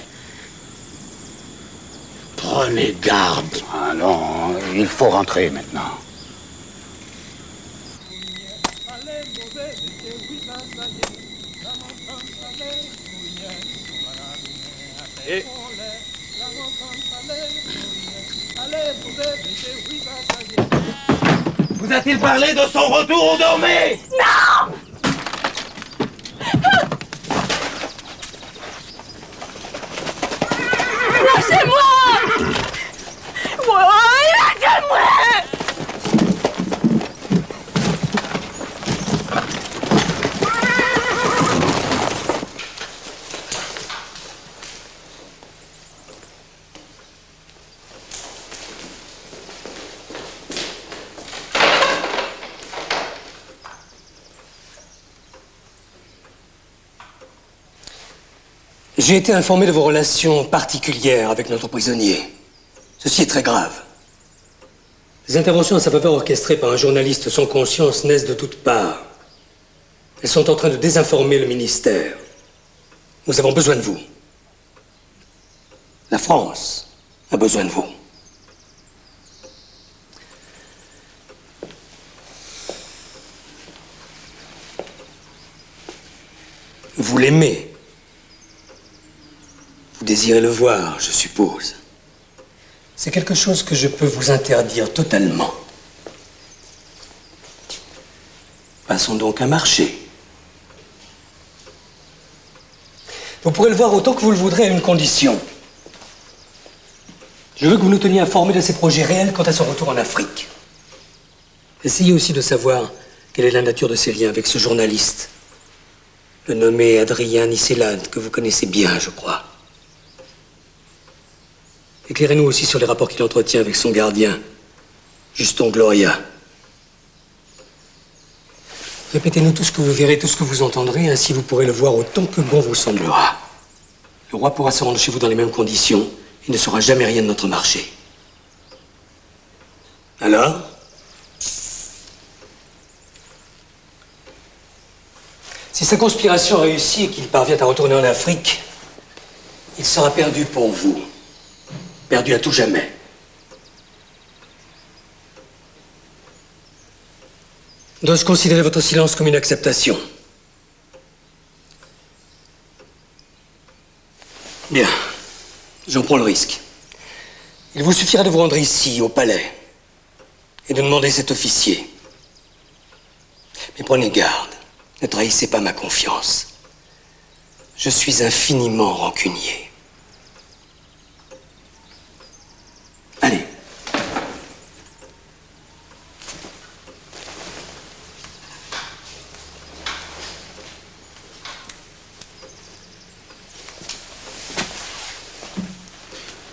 Prenez garde. Ah non, il faut rentrer maintenant. Et... Vous a-t-il parlé de son retour au Dahomey? Non! Lâchez-moi! Lâchez-moi! J'ai été informé de vos relations particulières avec notre prisonnier. Ceci est très grave. Les interventions à sa faveur orchestrées par un journaliste sans conscience naissent de toutes parts. Elles sont en train de désinformer le ministère. Nous avons besoin de vous. La France a besoin de vous. Vous l'aimez. Vous désirez le voir, je suppose. C'est quelque chose que je peux vous interdire totalement. Passons donc à marcher. Vous pourrez le voir autant que vous le voudrez à une condition. Je veux que vous nous teniez informés de ses projets réels quant à son retour en Afrique. Essayez aussi de savoir quelle est la nature de ses liens avec ce journaliste, le nommé Adrien Nisselade, que vous connaissez bien, je crois. Éclairez-nous aussi sur les rapports qu'il entretient avec son gardien, Juston Gloria. Répétez-nous tout ce que vous verrez, tout ce que vous entendrez, ainsi vous pourrez le voir autant que bon vous semblera. Le roi pourra se rendre chez vous dans les mêmes conditions. Il ne saura jamais rien de notre marché. Alors ? Si sa conspiration réussit et qu'il parvient à retourner en Afrique, il sera perdu pour vous. Perdu à tout jamais. Dois-je considérer votre silence comme une acceptation? Bien. J'en prends le risque. Il vous suffira de vous rendre ici, au palais, et de demander cet officier. Mais prenez garde. Ne trahissez pas ma confiance. Je suis infiniment rancunier. Allez.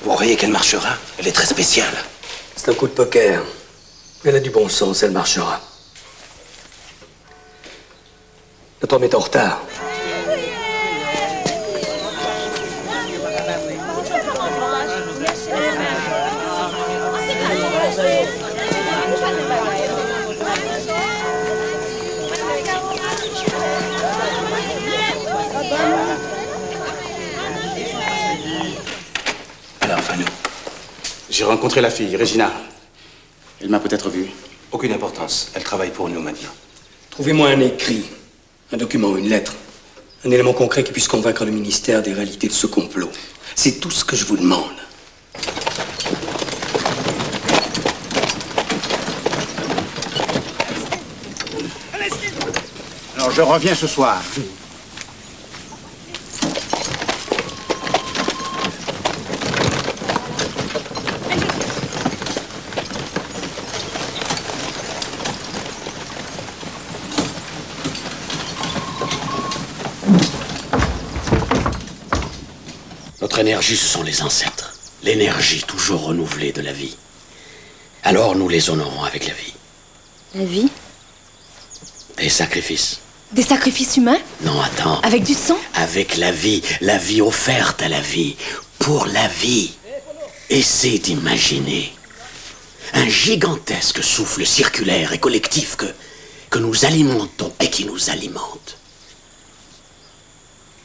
Vous croyez qu'elle marchera? Elle est très spéciale. C'est un coup de poker. Elle a du bon sens, elle marchera. Notre homme est en retard. Alors, Fanou, j'ai rencontré la fille, Regina. Elle m'a peut-être vu. Aucune importance. Elle travaille pour nous maintenant. Trouvez-moi un écrit, un document, une lettre, un élément concret qui puisse convaincre le ministère des réalités de ce complot. C'est tout ce que je vous demande. Alors, je reviens ce soir. Notre énergie, ce sont les ancêtres. L'énergie toujours renouvelée de la vie. Alors nous les honorons avec la vie. La vie? Des sacrifices. Des sacrifices humains? Non, attends. Avec du sang? Avec la vie offerte à la vie. Pour la vie. Essaie d'imaginer un gigantesque souffle circulaire et collectif que nous alimentons et qui nous alimente.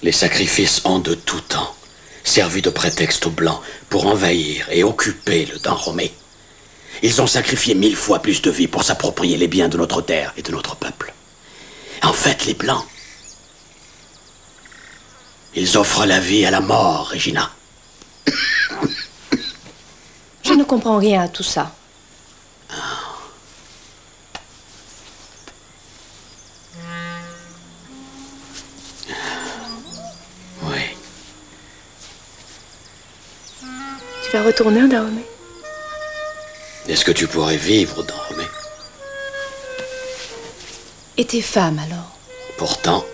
Les sacrifices ont de tout temps servi de prétexte aux Blancs pour envahir et occuper le Dahomey. Ils ont sacrifié 1000 fois plus de vies pour s'approprier les biens de notre terre et de notre peuple. En fait, les Blancs, ils offrent la vie à la mort, Regina. Je ne comprends rien à tout ça. Oui. Tu vas retourner au Dahomey? Est-ce que tu pourrais vivre au Dahomey? Et tes femmes, alors? Pourtant,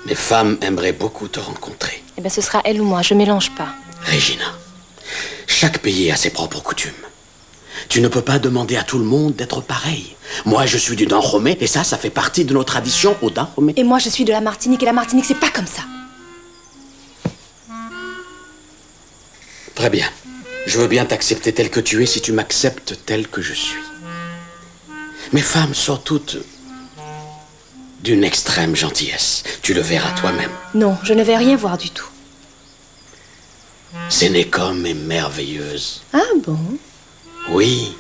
mes femmes aimeraient beaucoup te rencontrer. Eh bien, ce sera elle ou moi, je mélange pas. Regina, chaque pays a ses propres coutumes. Tu ne peux pas demander à tout le monde d'être pareil. Moi, je suis du Dahomey, et ça fait partie de nos traditions au Dahomey. Et moi, je suis de la Martinique, et la Martinique, c'est pas comme ça. Très bien. Je veux bien t'accepter tel que tu es si tu m'acceptes tel que je suis. Mes femmes sont toutes d'une extrême gentillesse. Tu le verras toi-même. Non, je ne vais rien voir du tout. Sénécom est merveilleuse. Ah bon? Oui.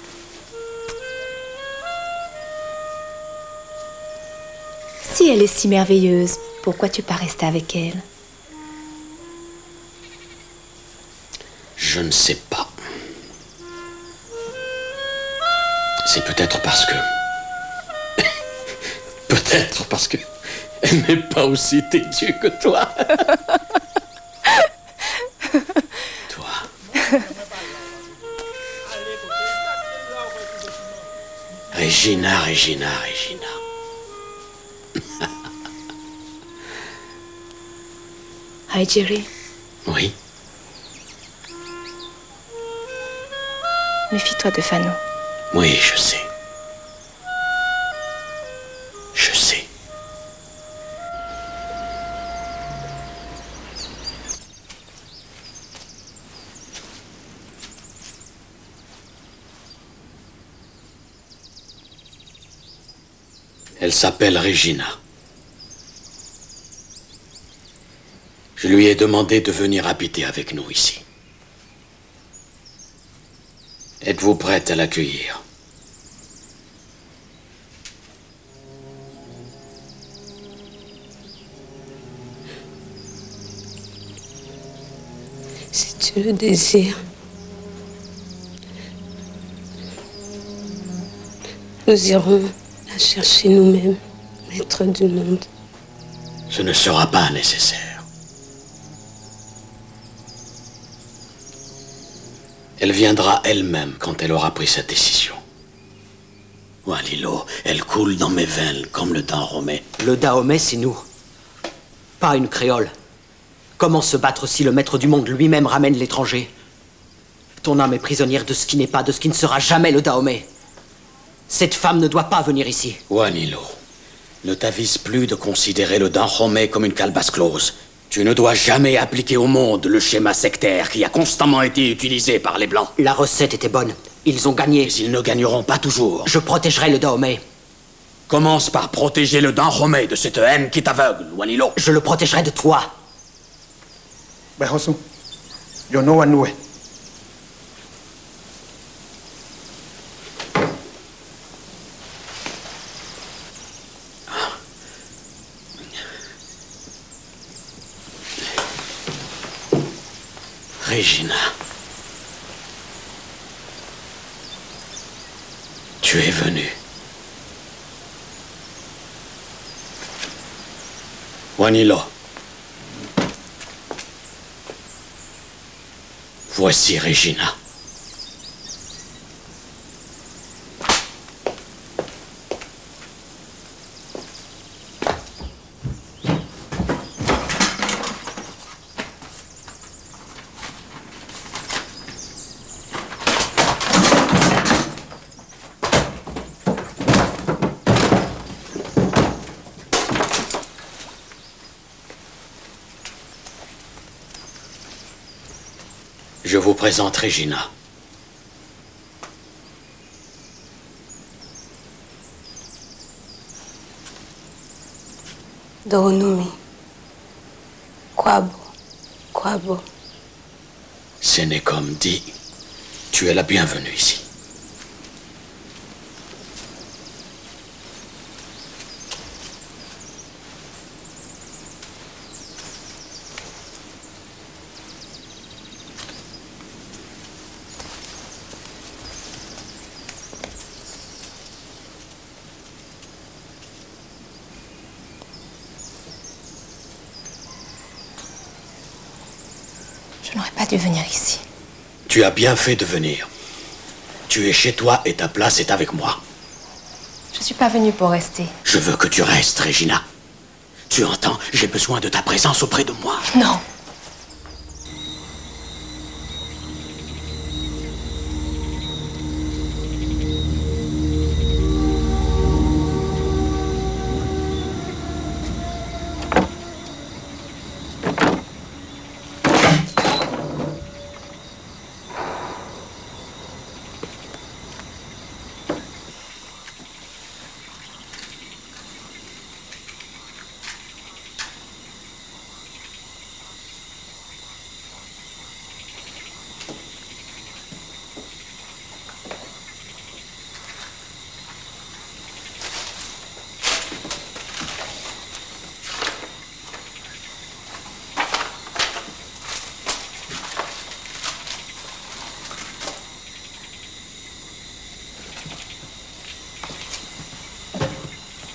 Si elle est si merveilleuse, pourquoi tu pas rester avec elle? Je ne sais pas. C'est peut-être parce que... peut-être parce que... elle n'est pas aussi têtue que toi. Regina, Regina, Regina. Hi, Jerry. Oui. Méfie-toi de Fano. Oui, je sais. Je sais. Elle s'appelle Regina. Je lui ai demandé de venir habiter avec nous ici. Êtes-vous prête à l'accueillir? Si tu le désires, nous irons la chercher nous-mêmes, maître du monde. Ce ne sera pas nécessaire. Elle viendra elle-même quand elle aura pris sa décision. Walilo, elle coule dans mes veines comme le Dahomey. Le Dahomey, c'est nous. Pas une créole. Comment se battre si le maître du monde lui-même ramène l'étranger? Ton âme est prisonnière de ce qui n'est pas, de ce qui ne sera jamais le Dahomey. Cette femme ne doit pas venir ici. Wanilo, ne t'avise plus de considérer le Dahomey comme une calebasse close. Tu ne dois jamais appliquer au monde le schéma sectaire qui a constamment été utilisé par les Blancs. La recette était bonne. Ils ont gagné. Mais ils ne gagneront pas toujours. Je protégerai le Dahomey. Commence par protéger le Dahomey de cette haine qui t'aveugle, Wanilo. Je le protégerai de toi. Behosu, you know one way. Regina, tu es venue. Wanilo, voici Regina. Je vous présente Regina. Doronumi. Kwabo. Kwabo. Ce n'est comme dit. Tu es la bienvenue ici. Je n'aurais pas dû venir ici. Tu as bien fait de venir. Tu es chez toi et ta place est avec moi. Je suis pas venue pour rester. Je veux que tu restes, Regina. Tu entends? J'ai besoin de ta présence auprès de moi. Non.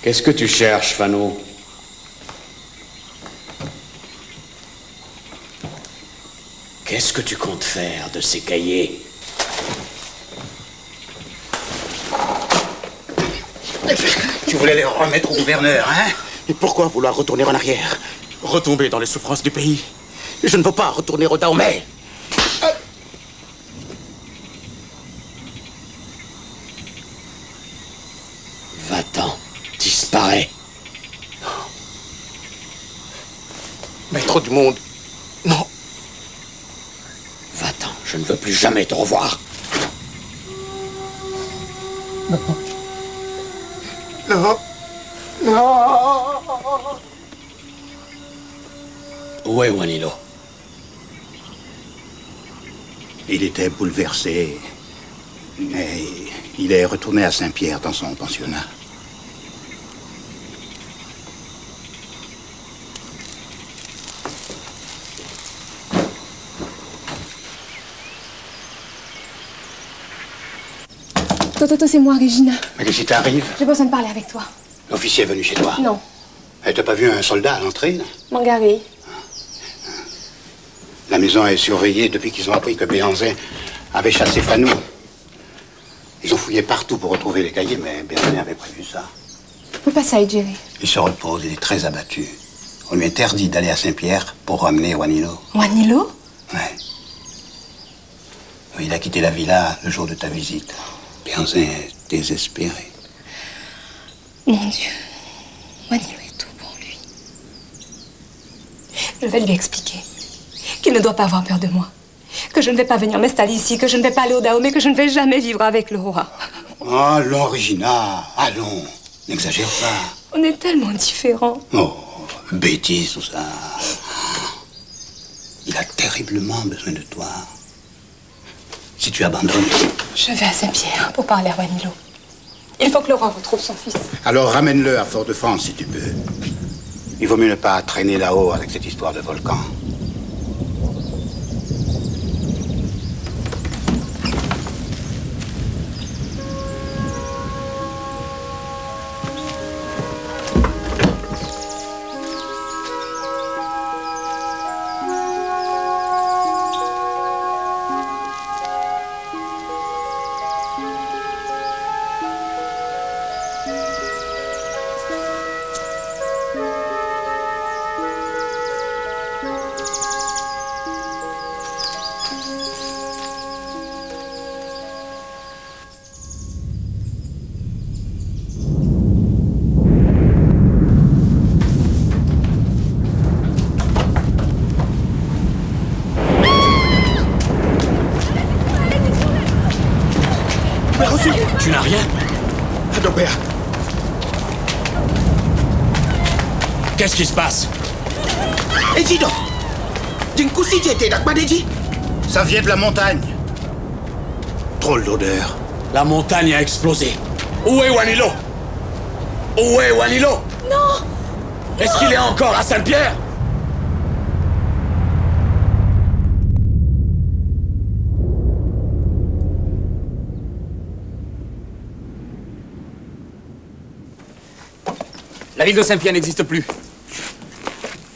Qu'est-ce que tu cherches, Fano? Qu'est-ce que tu comptes faire de ces cahiers? Tu voulais les remettre au gouverneur, hein? Et pourquoi vouloir retourner en arrière? Retomber dans les souffrances du pays? Je ne veux pas retourner au Dahomey. Va-t'en, disparais. Maître du monde, non. Va-t'en, je ne veux plus jamais te revoir. Non. Non. Non. Où est Wanilo? Il était bouleversé. Mais il est retourné à Saint-Pierre dans son pensionnat. Toto, c'est moi, Regina. Mais qu'est-ce qui t'arrive? J'ai besoin de parler avec toi. L'officier est venu chez toi? Non. T'as pas vu un soldat à l'entrée, là? Mangari. La maison est surveillée depuis qu'ils ont appris que Béanzin avait chassé Fanou. Ils ont fouillé partout pour retrouver les cahiers, mais Béanzin avait prévu ça. Faut pas ça, Jerry. Il se repose, il est très abattu. On lui interdit d'aller à Saint-Pierre pour ramener Wanilo. Wanilo? Ouais. Il a quitté la villa le jour de ta visite. Béanzin est désespéré. Mon Dieu. Wanilo est tout pour lui. Je vais lui expliquer qu'il ne doit pas avoir peur de moi. Que je ne vais pas venir m'installer ici, que je ne vais pas aller au Dahomey, que je ne vais jamais vivre avec le roi. Allons, Regina, allons. N'exagère pas. On est tellement différents. Oh, bêtise, tout ça. Il a terriblement besoin de toi. Si tu abandonnes... Je vais à Saint-Pierre pour parler à Wanilo. Il faut que le roi retrouve son fils. Alors ramène-le à Fort-de-France, si tu peux. Il vaut mieux ne pas traîner là-haut avec cette histoire de volcan. rien. Adopéa. Qu'est-ce qui se passe? Et dis donc, Dinkoussi était d'Akbadeji. Ça vient de la montagne. Drôle d'odeur. La montagne a explosé. Où est Wanilo? Où est Wanilo? Non! Est-ce qu'il est encore à Saint-Pierre? La ville de Saint-Pierre n'existe plus.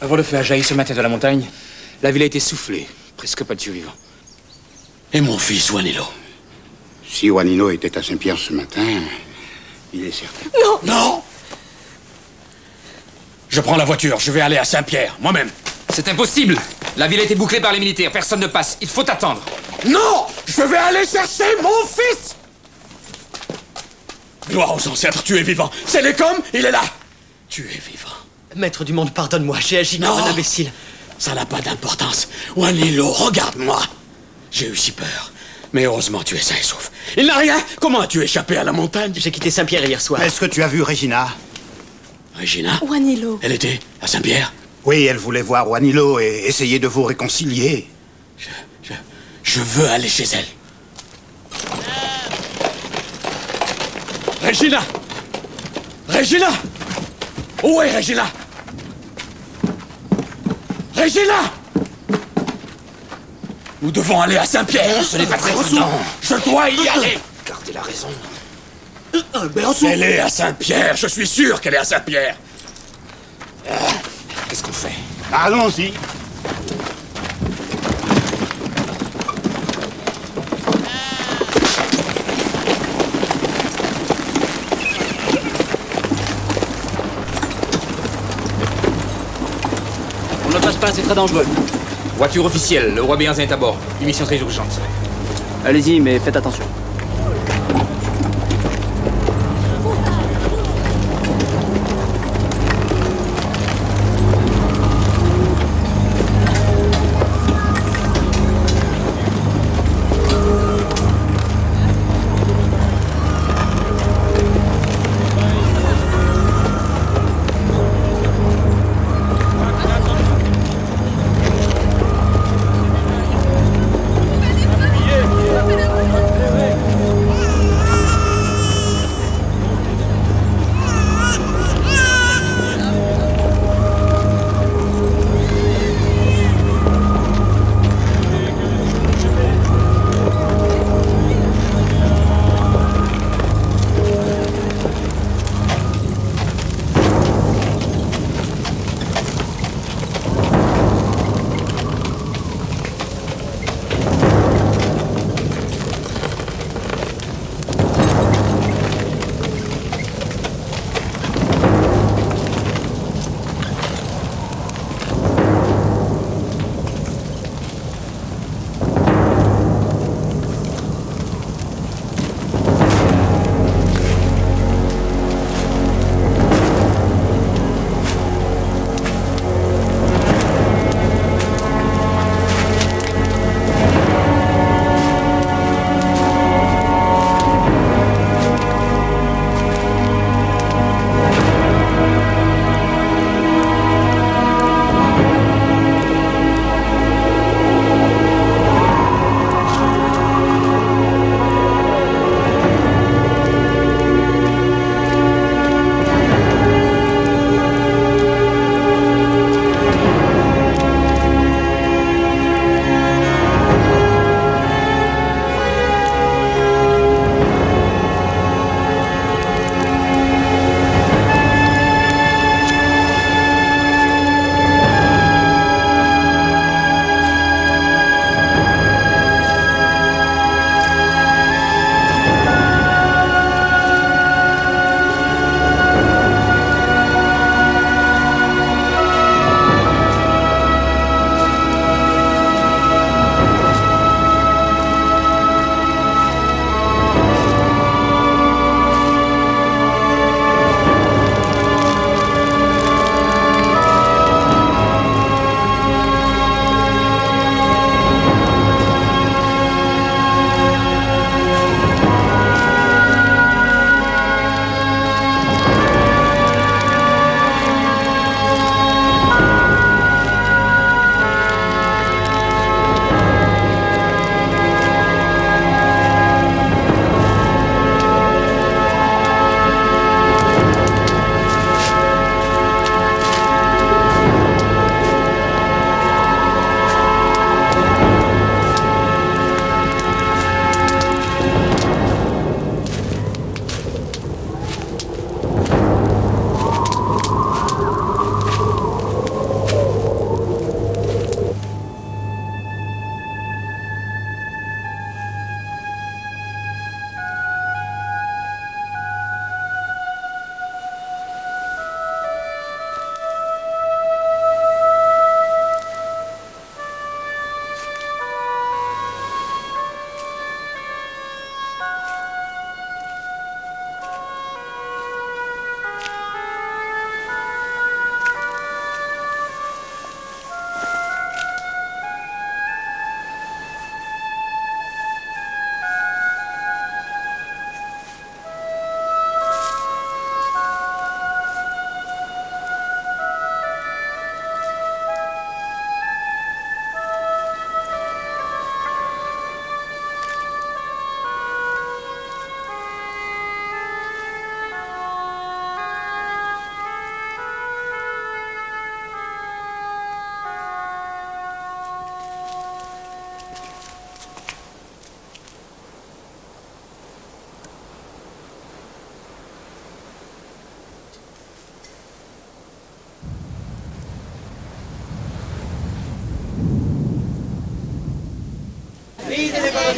Avant le feu a jailli ce matin de la montagne, la ville a été soufflée. Presque pas de survivants. Et mon fils, Wanilo? Si Wanilo était à Saint-Pierre ce matin, il est certain. Non! Non! Je prends la voiture, je vais aller à Saint-Pierre, moi-même. C'est impossible. La ville a été bouclée par les militaires. Personne ne passe. Il faut attendre. Non! Je vais aller chercher mon fils! Gloire aux ancêtres, tu es vivant. Sénécom, il est là. Tu es vivant. Maître du monde, pardonne-moi, j'ai agi comme un imbécile. Ça n'a pas d'importance. Wanilo, regarde-moi. J'ai eu si peur. Mais heureusement, tu es sain et sauf. Il n'a rien. Comment as-tu échappé à la montagne? J'ai quitté Saint-Pierre hier soir. Est-ce que tu as vu Regina? Regina? Wanilo. Elle était à Saint-Pierre? Oui, elle voulait voir Wanilo et essayer de vous réconcilier. Je veux aller chez elle. Regina! Regina! Où est Regina? Regina! Nous devons aller à Saint-Pierre. Ce n'est pas très prudent. Je dois y aller. Gardez la raison. Elle est à Saint-Pierre. Je suis sûr qu'elle est à Saint-Pierre. Qu'est-ce qu'on fait? Allons-y. On ne passe pas, c'est très dangereux. Voiture officielle, le roi Béanzin est à bord. Une mission très urgente. Allez-y, mais faites attention.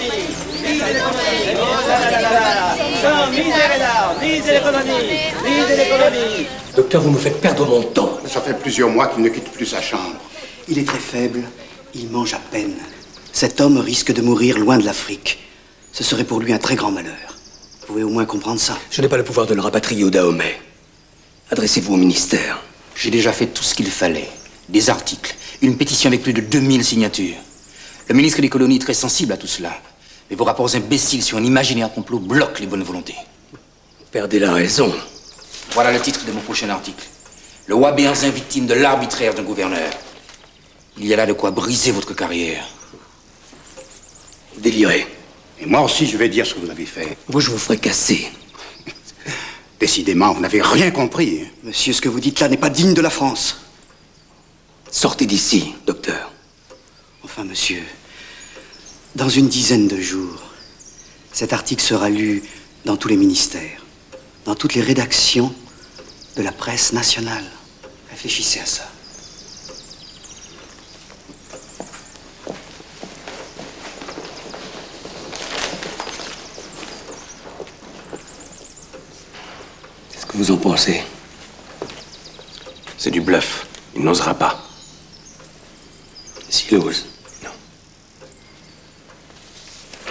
Lisez les colonies. Oh là là là là. Non, lisez les larmes. Lisez les colonies. Lisez les colonies. Docteur, vous me faites perdre mon temps. Ça fait plusieurs mois qu'il ne quitte plus sa chambre. Il est très faible, il mange à peine. Cet homme risque de mourir loin de l'Afrique. Ce serait pour lui un très grand malheur. Vous pouvez au moins comprendre ça. Je n'ai pas le pouvoir de le rapatrier au Dahomey. Adressez-vous au ministère. J'ai déjà fait tout ce qu'il fallait. Des articles, une pétition avec plus de 2000 signatures. Le ministre des colonies est très sensible à tout cela. Mais vos rapports imbéciles sur un imaginaire complot bloquent les bonnes volontés. Vous perdez la raison. Voilà le titre de mon prochain article. Le roi Béhanzin victime de l'arbitraire d'un gouverneur. Il y a là de quoi briser votre carrière. Déliré. Et moi aussi, je vais dire ce que vous avez fait. Moi, je vous ferai casser. Décidément, vous n'avez rien compris. Monsieur, ce que vous dites là n'est pas digne de la France. Sortez d'ici, docteur. Enfin, monsieur, dans une dizaine de jours, cet article sera lu dans tous les ministères, dans toutes les rédactions de la presse nationale. Réfléchissez à ça. Qu'est-ce que vous en pensez? C'est du bluff. Il n'osera pas. S'il ose.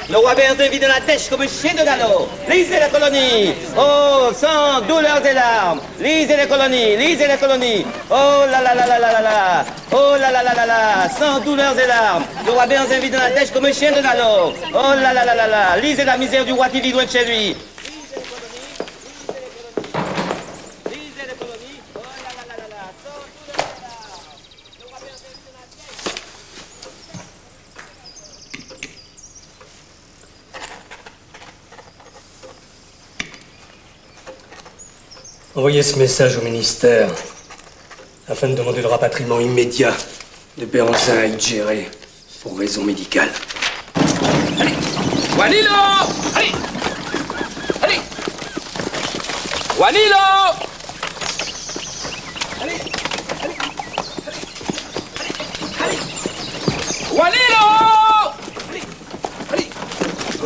Le roi Béhanzin vit dans la dèche comme un chien de galop. Lisez les colonies. Oh, sang, douleurs et larmes. Lisez les colonies, lisez les colonies. Oh là là là là là là là. Oh là là là là là. Sang, douleurs et larmes. Le roi Béhanzin vit dans la dèche comme un chien de galop. Oh là là là là là. Lisez la misère du roi qui vit loin de chez lui. Envoyez ce message au ministère afin de demander le rapatriement immédiat de Béhanzin à Idjéré pour raison médicale. Allez, Wanilo! Allez! Allez! Wanilo! Allez! Allez! Allez! Wanilo! Allez! Allez!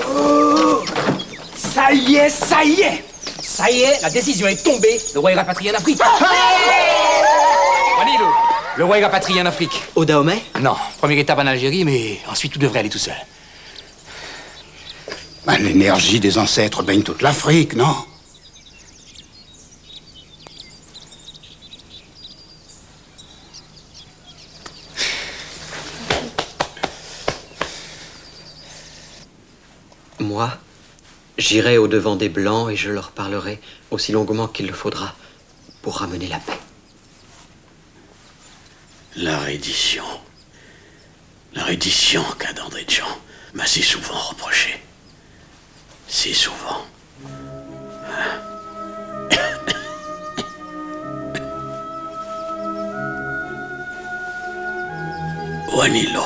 Oh! Ça y est, ça y est! Ça y est, la décision est tombée. Le roi est rapatrié en Afrique. Wanilo, le roi est rapatrié en Afrique. Au Dahomey? Non, première étape en Algérie, mais ensuite tout devrait aller tout seul. Ben, l'énergie des ancêtres baigne toute l'Afrique, non? Moi, j'irai au-devant des Blancs et je leur parlerai aussi longuement qu'il le faudra pour ramener la paix. La reddition. La reddition qu'Adandé Jean m'a si souvent reproché. Si souvent. Wanilo.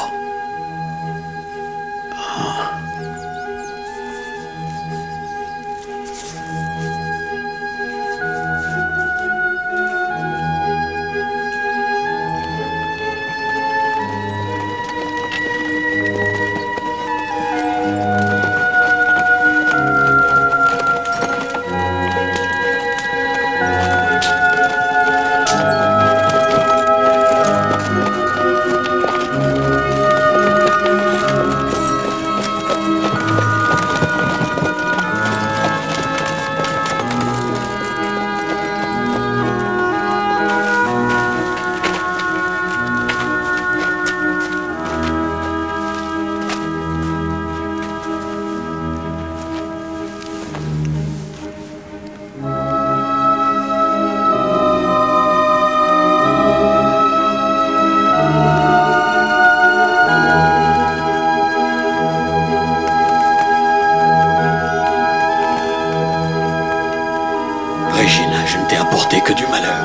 Régina, je ne t'ai apporté que du malheur.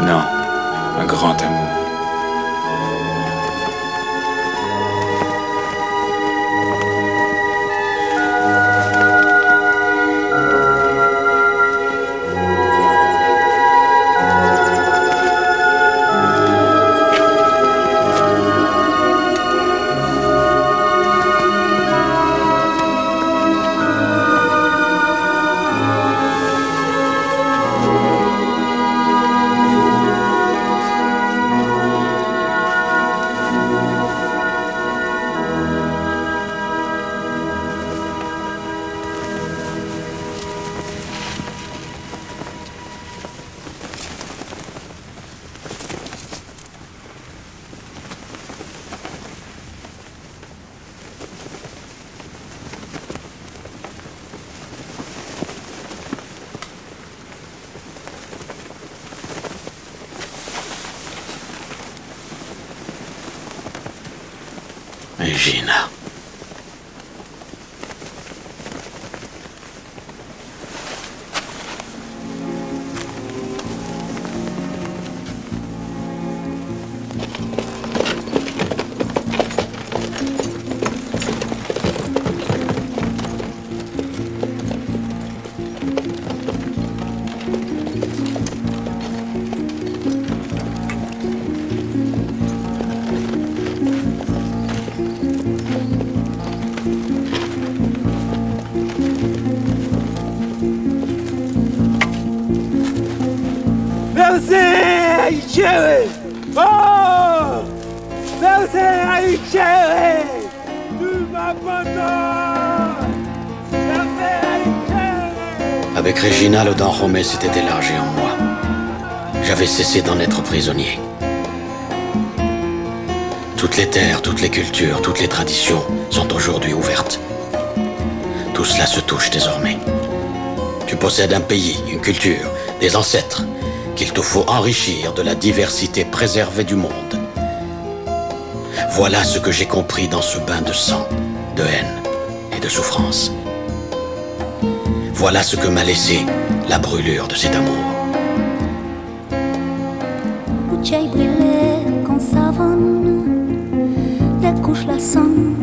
Non, un grand amour. Gina. Merci, chérie. Oh, merci, chérie. Tu m'abandonnes. Merci, chérie. Avec Regina, le Dahomey s'était élargi en moi. J'avais cessé d'en être prisonnier. Toutes les terres, toutes les cultures, toutes les traditions sont aujourd'hui ouvertes. Tout cela se touche désormais. Tu possèdes un pays, une culture, des ancêtres, qu'il te faut enrichir de la diversité préservée du monde. Voilà ce que j'ai compris dans ce bain de sang, de haine et de souffrance. Voilà ce que m'a laissé la brûlure de cet amour. Cucciai brille con savon, le couche la sang.